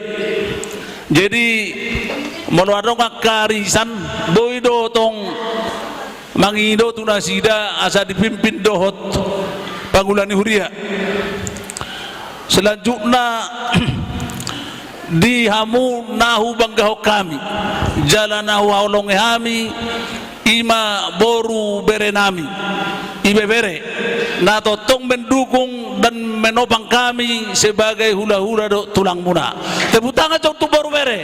jadi meluadong akarisan boido tong mangido tu nasida asa dipimpin dohot Pangulani Huria selanjutnya di hamu nahu banggaho kami jalan nahu haulonge hami ima boru berenami ibe bere na totong mendukung dan menopang kami sebagai hula-hula do tulang muna tepuk tangan cok tu boru bere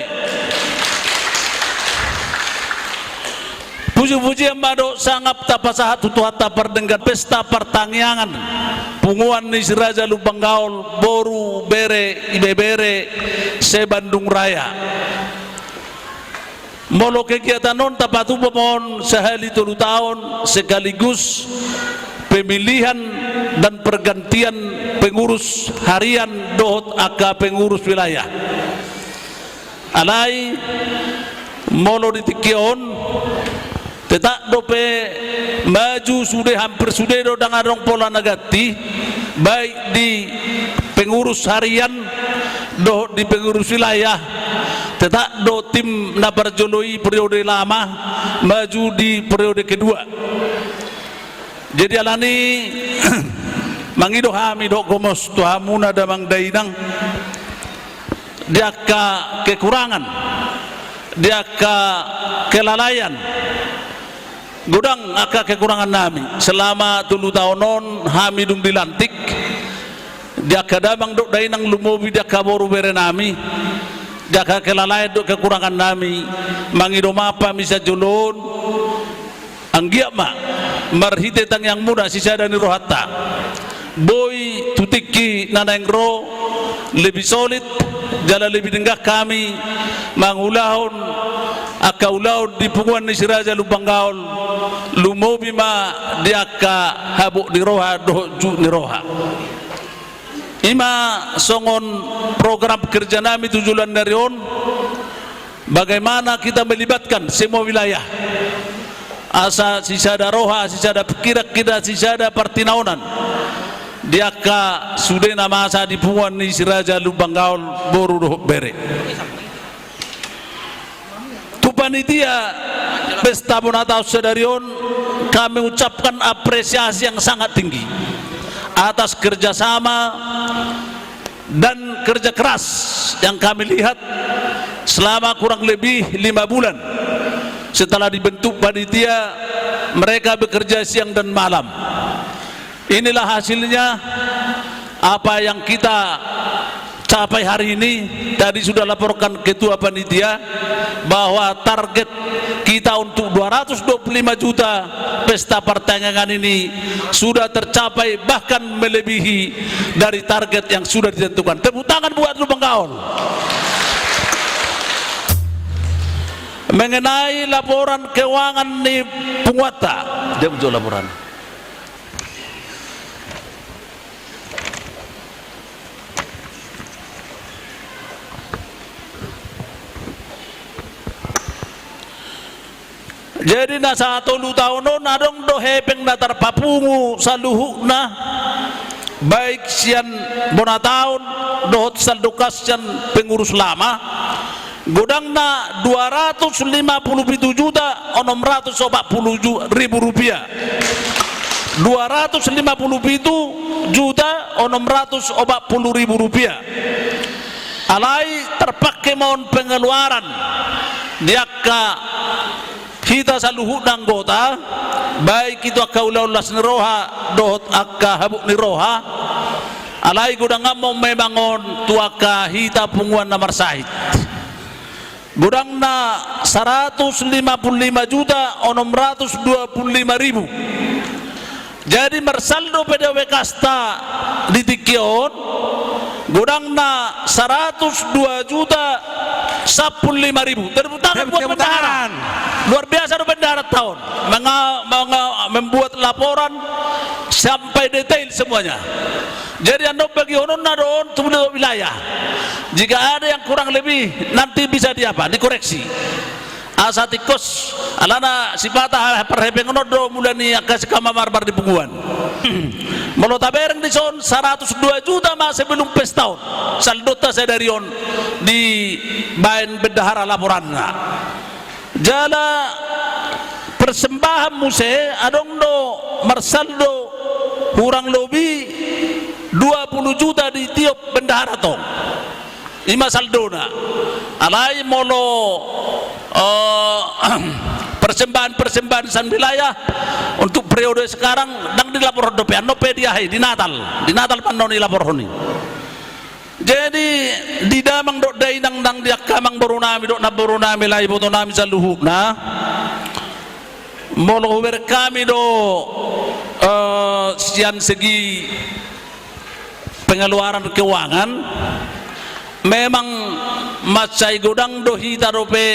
puji-puji yang mado sangap tapasahat tutuhat tapar dengan pesta pertaniangan punguan ni Raja Lubang Gaul Boru Bere Ibe Bere se Bandung Raya molo kegiatan non tapatu pemon sehari 3 tahun sekaligus pemilihan dan pergantian pengurus harian dohot aka pengurus wilayah alai molo ditikion tetak dope maju sudah hampir sudah do dangarong pola nagati baik di pengurus harian do di pengurus wilayah tetak do tim nabarjoloi periode lama maju di periode kedua jadi alani mangido hami do gomos tu hamuna damang dainang dia ka kekurangan dia ka kelalaian gudang aka kekurangan nami selama 3 tahunon hami dung dilantik dia kadamang dok dainang lumobi dia kaboru bere nami dia kelalaian dok kekurangan nami mangido mapa misa jolon anggia ma marhite tang yang muda sisa dan rohata boy tutiki nanang ro lebih solid jalan lebih denggah kami mangulahon akaulau di punguan ni Raja Lubang Gaul lumobi ma diaka habuk di roha doju ni roha ima songon program kerja nami tujuan dari on bagaimana kita melibatkan semua wilayah asa sisa da roha sisa da kira-kira sisa da partinaunan diaka sudah nama asa di punguan ni Raja Lubang Gaul Boru doh bere panitia pesta Bonatau Sedarion kami ucapkan apresiasi yang sangat tinggi atas kerjasama dan kerja keras yang kami lihat selama kurang lebih 5 bulan setelah dibentuk panitia mereka bekerja siang dan malam inilah hasilnya apa yang kita capai hari ini. Tadi sudah laporkan ketua panitia bahwa target kita untuk 225 juta pesta pertanian ini sudah tercapai, bahkan melebihi dari target yang sudah ditentukan. Tepuk tangan buat Lubang Gaul. Mengenai laporan keuangan di Punguata, dia muncul laporan. Jadi na sa 3 taon no nadong do hepeng na tarpapungu sa luhuk na baik siyan bonataon dohot saldukas siyan pengurus lama godang na 257.640.000 rupiah 257.640.000 rupiah alai terpakai mohon pengeluaran diakka kita sa luhuk ng anggota baik itu akka ulas ni roha dohot akka habuk ni roha alai gudang ngamo memangon tuaka hita punguan na marsahit gudang na 155.625.000 jadi marsaldo PDW kasta di Tikion gudang na 102.015.000 terbutangan buat bendahara luar biasa do bendahara tahun membuat laporan sampai detail semuanya. Jadi anda bagi honon na doon tumulong wilayah jika ada yang kurang lebih nanti bisa dikoreksi asa tikos alana sipata perhepengono do mulani akas kamamarbar di punguan Molo tabereng di son 102 juta mas sebelum pes tahun saldota saya dari on di bain bendahara laporanna jala persembahan muse adong do marsaldo kurang lebih 20 juta di tiap bendahara tong ima saldona alai molo persembahan san wilayah untuk periode sekarang dang dilapor dope nope diahai di Natal panoni lapor honi jadi di damang dok dai nang dia kamang borunami dok na borunami lai botonami sa luhukna molo ber kami do sian segi pengeluaran keuangan memang macai godang dohita dope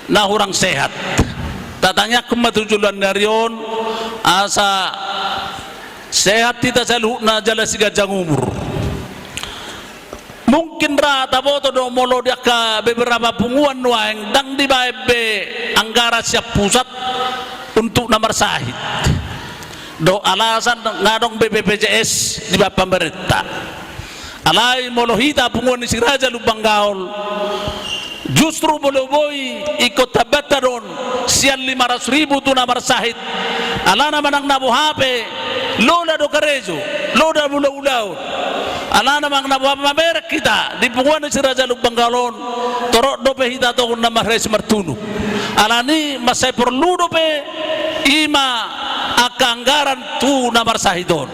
na orang sehat tatanya kematujulan darion asa sehat kita selalu na jala siga jang umur mungkin rata boto do molo dia ka beberapa punguan nuang dang di baebe anggara siap pusat untuk nomor sahid do alasan ngadong BPJS di bawah pemerintah alai molo hita punguan si Raja Lubang Gaul justru boleh ikut tabataron sian 500.000 tu nomor sahid alana manang nabu HP lola do karejo lola ulau alana mang nabu HP merek kita di punguan si Raja Lubang Gaul torok dope hita to nama res mertunu alani masai perlu dope ima akanggaran tu nomor sahidon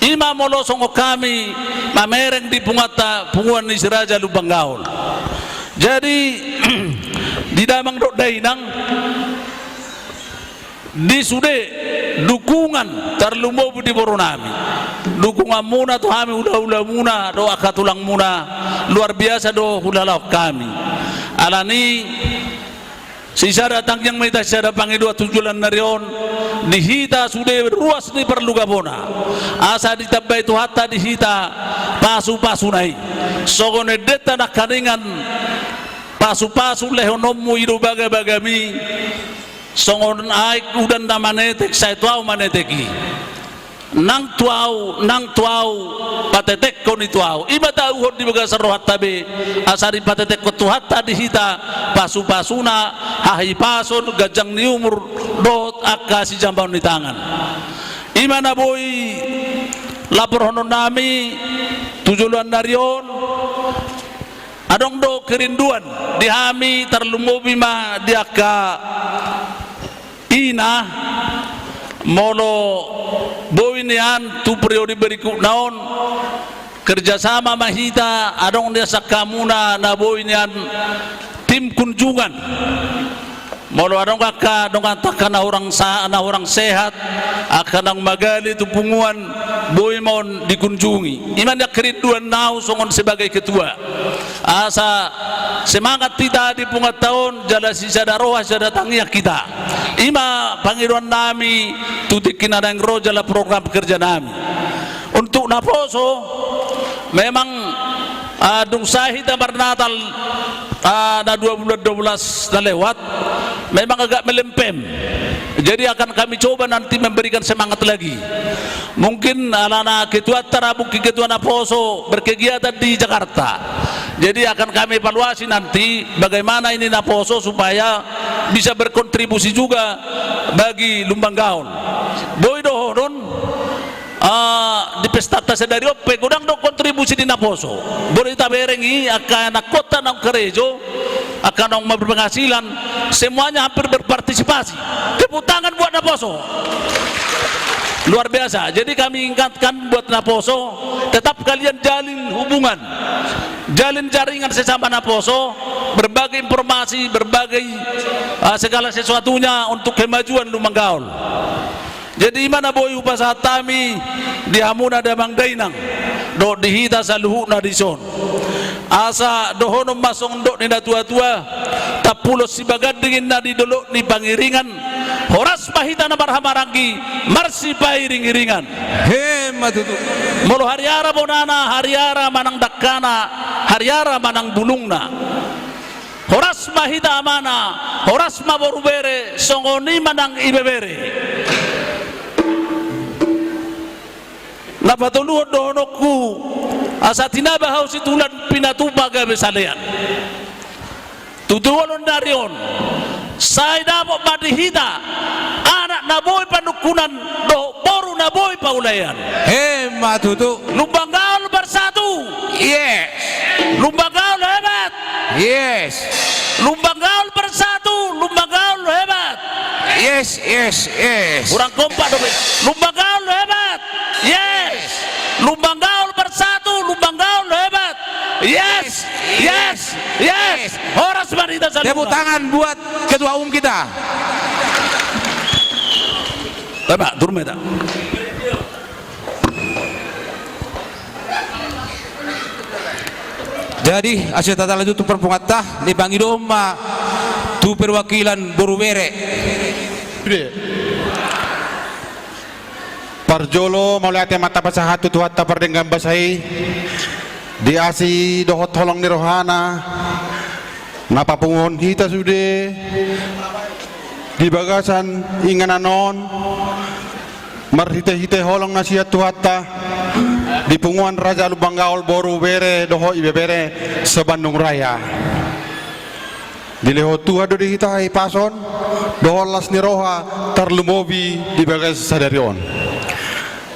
ima molo songo kami mamereng di punguan ni si Raja Lubang Gaul jadi di damang dok dainang di sude dukungan terlumo di boronami dukungan muna to kami udah muna do akatulang muna luar biasa do hulalak kami alani sisa datang yang meta sada pangidua tujulan narion dihita sude ruas ni perlu gabona asa ditabai tu hatta dihita pasu nai sogone deta nak karingan pasu lehonomu idu bagami songon aik udan damanetek saya tuau maneteki nang tuau patetek koni tuau iba tahu hon di baga serohat tabe asari patetek ko tuhatta dihita pasuna hahi pasun gajang ni umur dot akasi jambang di tangan imana boy lapor honon nami tujuan darion adong do kerinduan dihami terlumo bima diaka ina molo bowinian tu periode berikut naon kerjasama mahita adong dia sakamuna na bowinian tim kunjungan molo adong kakak dong antakan orang sehat akan magali tu punguan boy mon dikunjungi iman dia kerinduan nau songon sebagai ketua asa semangat kita di pungat tahun jala sisa daroha sada tangiak kita ima pangiruan nami tutikin adang roh jala program kerja nami untuk naposo memang dung sahita Natal na 12 na lewat memang agak melempem. Jadi akan kami coba nanti memberikan semangat lagi. Mungkin anak-anak ketua Tara, mungkin ketua Naposo berkegiatan di Jakarta. Jadi akan kami evaluasi nanti bagaimana ini Naposo supaya bisa berkontribusi juga bagi Lumbang Gaul. Boy dohonon di pesta tasedario pegudang do kontribusi di Naposo. Boleh taberengi akan kota ng Karejo akan ng berpenghasilan, semuanya hampir berpartisipasi. Tepuk tangan buat Naposo. Luar biasa. Jadi kami ingatkan buat Naposo, tetap kalian jalin hubungan, jalin jaringan sesama Naposo, berbagai informasi, berbagai segala sesuatunya untuk kemajuan Lumbang Gaul. Jadi mana boy upasatami di hamuna damang dainang do dihita sa luhu na dison asa dohono masong do ni na tua-tua tapulos si bagad dingin na di dolo ni pangiringan horas pahita na marhamaranggi marsi pairing-iringan He matutu. molo hariara bonana hariara manang dakkana hariara manang bulungna horas mahita amana horas maborubere songoni manang ibebere. Napatuluhod dohonokku asa tinabahaw si tulan pinatubaga besalean tutuwalon darion say damo madihita anak naboy panukunan do boru naboy paulayan. He matutu. Lumbang Gaul bersatu. Yes. Lumbang Gaul hebat. Yes. Lumbang Gaul bersatu. Lumbang Gaul hebat. Yes, yes, yes. Kurang kompak dong. Lumbang Gaul hebat. Yes. Lumbang Gaul bersatu. Lumbang Gaul hebat. Yes. Yes. Yes. Horas Marita Salunga. Tepuk tangan buat ketua umum kita. Tama, durmeta. Jadi asyik tata lanjut tu perpungatah di Bangidoma tu perwakilan Borubere. Parjolo mulai mata pasahatu tu hatta perdenggan basai diasi dohot tolong ni rohana napa pungon hita sude di bagasan ingananon marhite-hite holong nasihat tu hatta di punguan Raja Lumbang Gaul Borubere doho ibebere sebandung raya dileho tuha do dihitai pason doho las ni roha terlumobi di bagas sadarion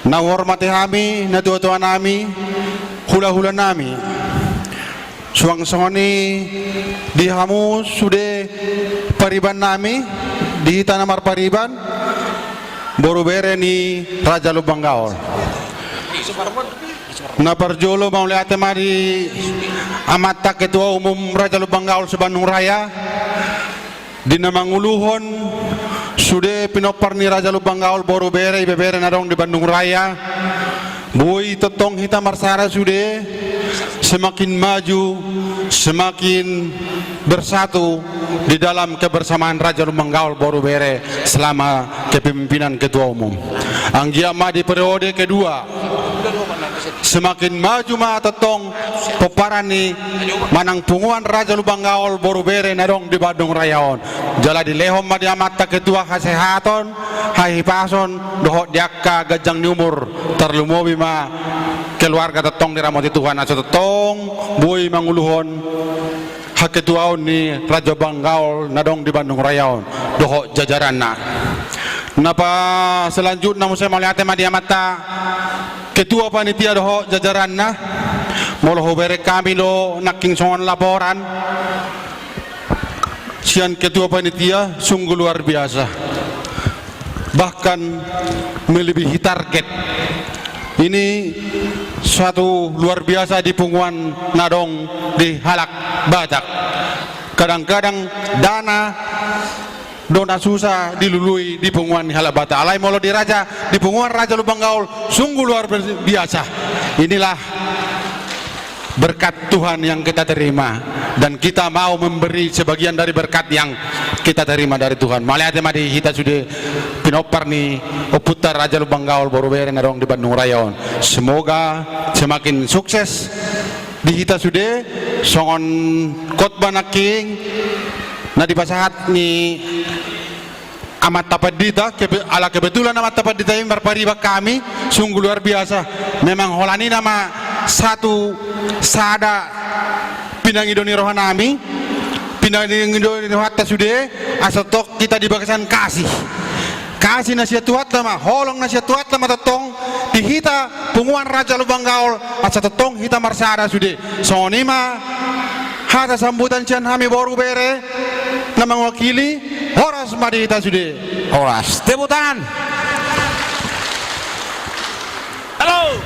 na hormati kami na tua-tua nami hula-hula nami suang songoni di hamu sude pariban nami di tanamar pariban Borubere ni Raja Lumbang Gaul na parjolo mau lihat mari amata ketua umum Raja Lumbang Gaul sebandung raya di namanguluhon sude pinopar ni Raja Lumbang Gaul Borubere ibebere nadong di Bandung Raya bui totong hita marsara sude semakin maju semakin bersatu di dalam kebersamaan Raja Lumbang Gaul Borubere selama kepemimpinan ketua umum anggiama di periode kedua semakin maju ma totong peparani manang punguan Raja Lumbang Gaul Borubere nadong di Bandung Rayaon jala di lehom ma di amata ketua kesehatan hai pason dohot diakka gajang ni umur terlumobi ma keluarga totong diramoti Tuhan aso totong bui manguluhon hak ketua ni Raja Lumbang Gaul nadong di Bandung Rayaon dohot jajaranna napa selanjutnya saya melihat ma di amata ketua panitia doho jajaranna moloho bere kami lo naking songon laporan sian ketua panitia sungguh luar biasa bahkan melebihi target ini suatu luar biasa di punguan nadong di halak batak kadang-kadang dana dona susah dilului di punguan halabata alai molo di raja di punguan Raja Lumbang Gaul sungguh luar biasa inilah berkat Tuhan yang kita terima dan kita mau memberi sebagian dari berkat yang kita terima dari Tuhan malihat madi kita sudah pinopar ni oputar Raja Lumbang Gaul Borubere narong di Bandung Rayaon semoga semakin sukses di hita sude songon khotbah naking na dibasahat ni amat tapadita ala kebetulan amat tapadita yang berparibak kami sungguh luar biasa. Memang holani nama satu sada pinangidoni rohanami pinangidoni rohatta sude asatok kita dibakasan kasih nasihat Tuhan lama holong nasihat Tuhan lama tetong dihita punguan Raja Lubang Gaul asa tetong hita marsada sude sonima hata sambutan cian kami baru bere nama wakili horas mari hita sude Horas, tepuk tangan. Halo.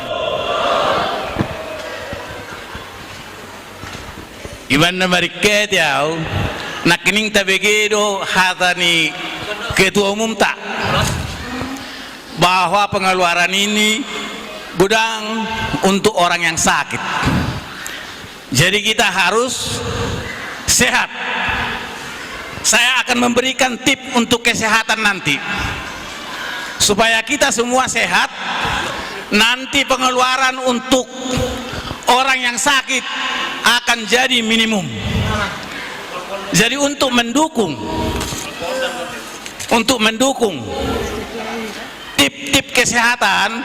Iban na mariket yaw, nakining tabegido hatani ketua umum tak bahwa pengeluaran ini gudang untuk orang yang sakit. Jadi kita harus sehat. Saya akan memberikan tip untuk kesehatan nanti supaya kita semua sehat. Nanti pengeluaran untuk orang yang sakit akan jadi minimum. Jadi untuk mendukung tip-tip kesehatan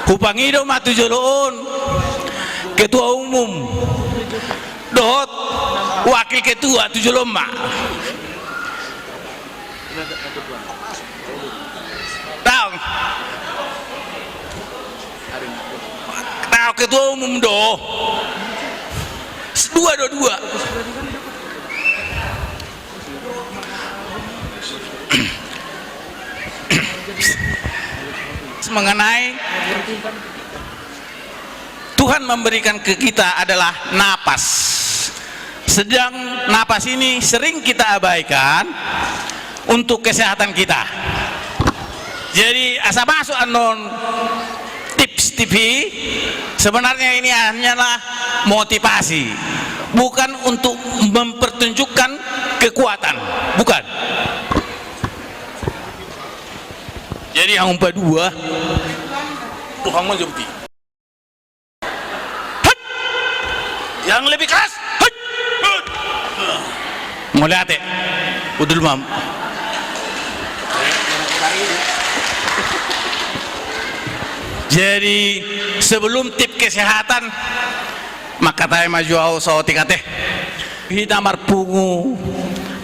hupangido matujoloon ketua umum dohot wakil ketua tujoloma tahu ketua umum doh dua mengenai Tuhan memberikan ke kita adalah napas. Sedang napas ini sering kita abaikan untuk kesehatan kita. Jadi asa masuk anon tips TV sebenarnya ini hanyalah motivasi, bukan untuk mempertunjukkan kekuatan, bukan. Jadi yang umpah dua Tuhan mau seperti yang lebih keras mulai ate udul mam. Jadi sebelum tip kesehatan maka tayo maju so tikate namar pungu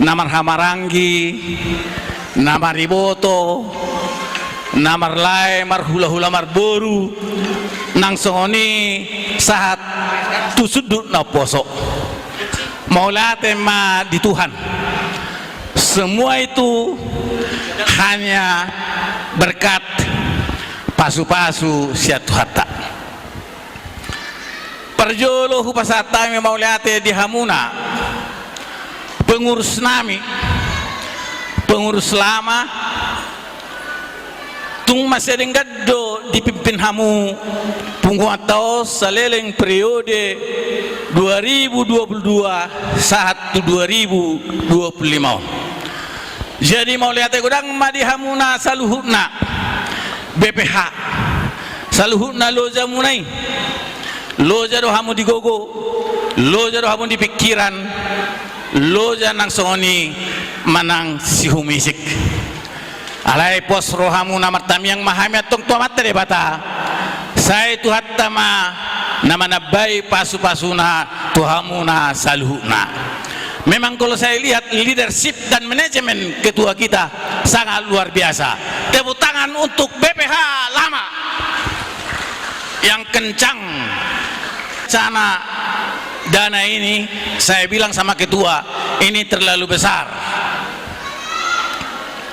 namar hamarangi namar riboto namar lai mar hula-hula mar boru nang songoni saat tu sudut na poso maulate ma di Tuhan. Semua itu hanya berkat pasu-pasu siatu hatta perjolo hupasata mi maulate di hamuna pengurus nami pengurus lama tung masih gaddo dipimpin hamu punguatau saleleng periode 2022 saat 2025. Jadi mau lihat gudang madi hamuna saluhuna BPH saluhuna loja munai loja do hamu digogo loja do hamu di pikiran loja nang songoni manang sihumisik alai pos rohamu namar tamiyang mahamya tong tua matre bata saya tu hatta ma nama nabai pasu-pasuna tuhamuna saluhuna. Memang kalau saya lihat leadership dan manajemen ketua kita sangat luar biasa. Tepuk tangan untuk BPH lama yang kencang sana dana ini. Saya bilang sama ketua ini terlalu besar.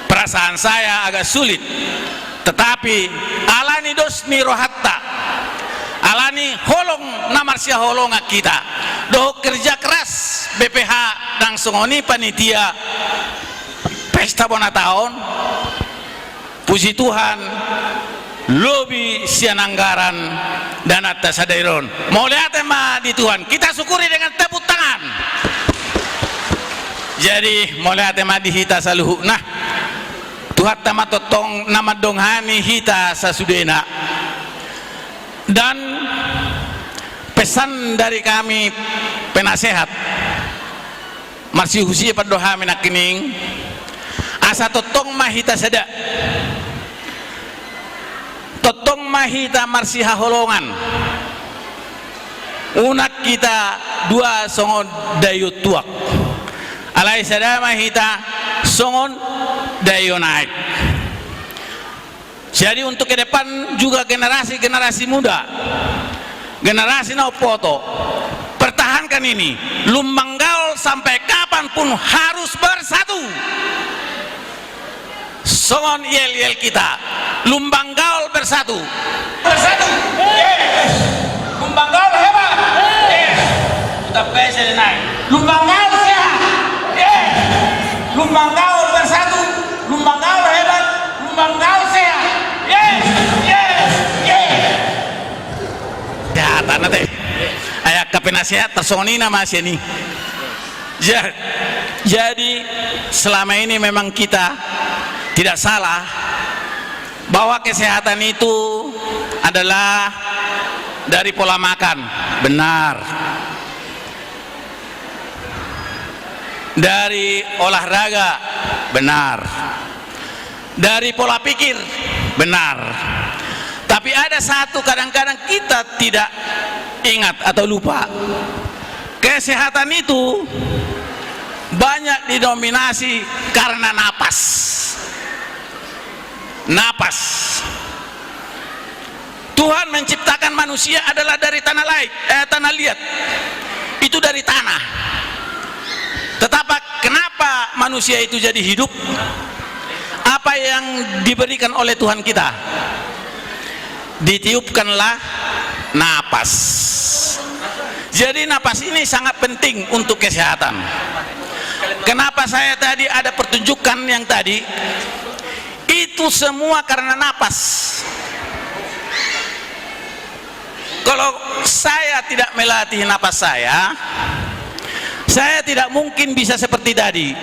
Perasaan saya agak sulit, tetapi alani dosni rohatta alani holong namarsia holonga kita doh kerja keras BPH dan songoni panitia pesta bona tahun puji Tuhan lobi sian anggaran dan atas sadairon mau lihat emang di Tuhan kita syukuri dengan tepuk tangan. Jadi mau lihat emang di hita saluhu nah Tuhan tamat totong nama donghani hita sasudena dan pesan dari kami penasehat marsi husi padoha menakining asa totong mahita seda totong mahita marsi haholongan unak kita dua songon dayu tuak alai sada mahita songon dayu naik. Jadi untuk ke depan juga generasi muda, generasi foto, pertahankan ini. Lumbanggaul sampai kapanpun harus bersatu. Songon yel kita, Lumbanggaul bersatu. Bersatu. Yes. Lumbanggaul hebat. Yes. Kita pesen naik. Lumbanggaul sehat. Yes. Lumbanggaul bersatu. Lumbanggaul hebat. Lumbanggaul sehat. Yes, yes, yes. Ya, tanah teh. Ayah kepenasehat tersoni nama sini. Jadi selama ini memang kita tidak salah bahwa kesehatan itu adalah dari pola makan, benar. Dari olahraga, benar. Dari pola pikir, benar. Tapi ada satu kadang-kadang kita tidak ingat atau lupa. Kesehatan itu banyak didominasi karena napas. Napas. Tuhan menciptakan manusia adalah dari tanah liat. Itu dari tanah. Tetapi kenapa manusia itu jadi hidup? Apa yang diberikan oleh Tuhan kita? Ditiupkanlah napas. Jadi napas ini sangat penting untuk kesehatan. Kenapa saya tadi ada pertunjukan yang tadi? Itu semua karena napas. Kalau saya tidak melatih napas saya tidak mungkin bisa seperti tadi.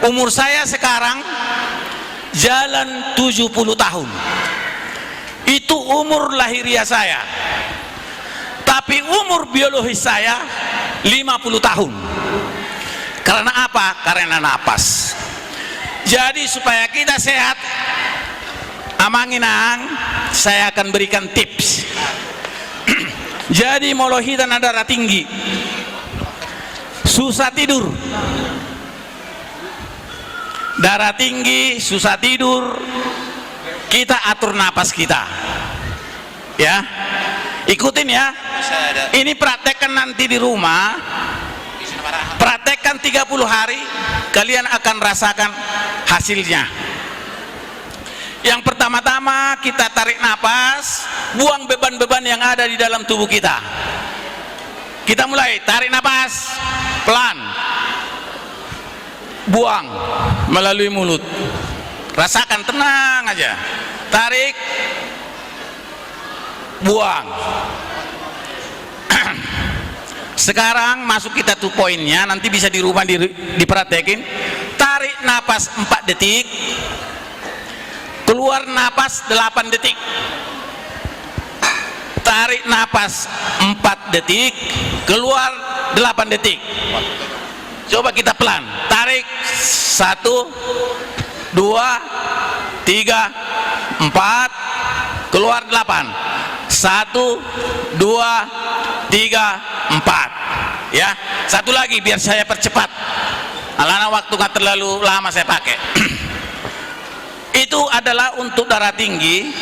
Umur saya sekarang jalan 70 tahun. Itu umur lahiriah saya. Tapi umur biologis saya 50 tahun. Karena apa? Karena napas. Jadi supaya kita sehat, amanginang, saya akan berikan tips. Jadi molohitan darah tinggi, susah tidur, darah tinggi, susah tidur, kita atur napas kita, ya. Ikutin ya. Ini praktekkan nanti di rumah. Praktekkan 30 hari, kalian akan rasakan hasilnya. Yang pertama-tama kita tarik napas, buang beban-beban yang ada di dalam tubuh kita. Kita mulai tarik napas, pelan, buang melalui mulut. Rasakan, tenang aja. Tarik, buang. Sekarang masuk kita tuh poinnya, nanti bisa di rumah dipraktekin. Tarik napas 4 detik, keluar napas 8 detik. Tarik napas 4 detik, keluar 8 detik. Coba kita pelan. Tarik 1, 2, 3, 4, keluar 8. 1, 2, 3, 4. Ya, satu lagi biar saya percepat. Alana waktu nggak terlalu lama saya pakai. Itu adalah untuk darah tinggi.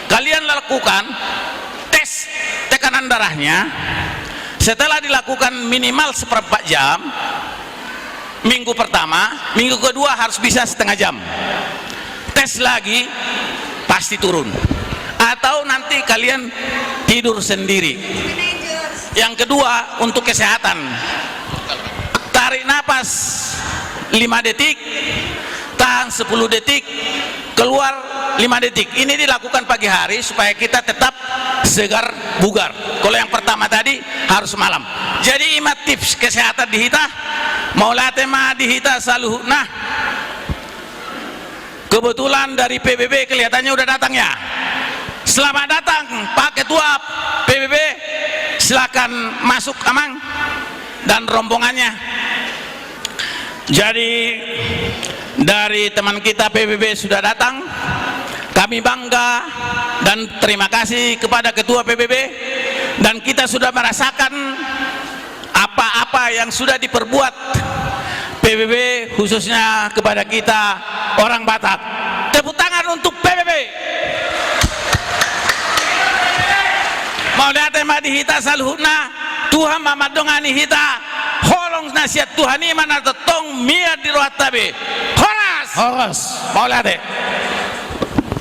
Kalian lakukan tes tekanan darahnya. Setelah dilakukan minimal 1/4 jam, minggu pertama, minggu kedua harus bisa setengah jam. Tes lagi, pasti turun. Atau nanti kalian tidur sendiri. Yang kedua, untuk kesehatan, tarik napas 5 detik, tahan 10 detik, keluar 5 detik. Ini dilakukan pagi hari supaya kita tetap segar bugar. Kalau yang pertama tadi harus malam. Jadi ingat tips kesehatan dihita, mau latema dihita saluh. Nah, kebetulan dari PBB kelihatannya udah datang ya. Selamat datang Pak Ketua PBB silakan masuk Amang dan rombongannya. Jadi dari teman kita PBB sudah datang, kami bangga dan terima kasih kepada Ketua PBB, dan kita sudah merasakan apa-apa yang sudah diperbuat PBB khususnya kepada kita orang Batak. Tepuk tangan untuk PBB. Mau lihat madi hita saluhna Tuhan mamadongani hita holong nasihat Tuhan iman atau tong mia di rohat tabe horas mau lihat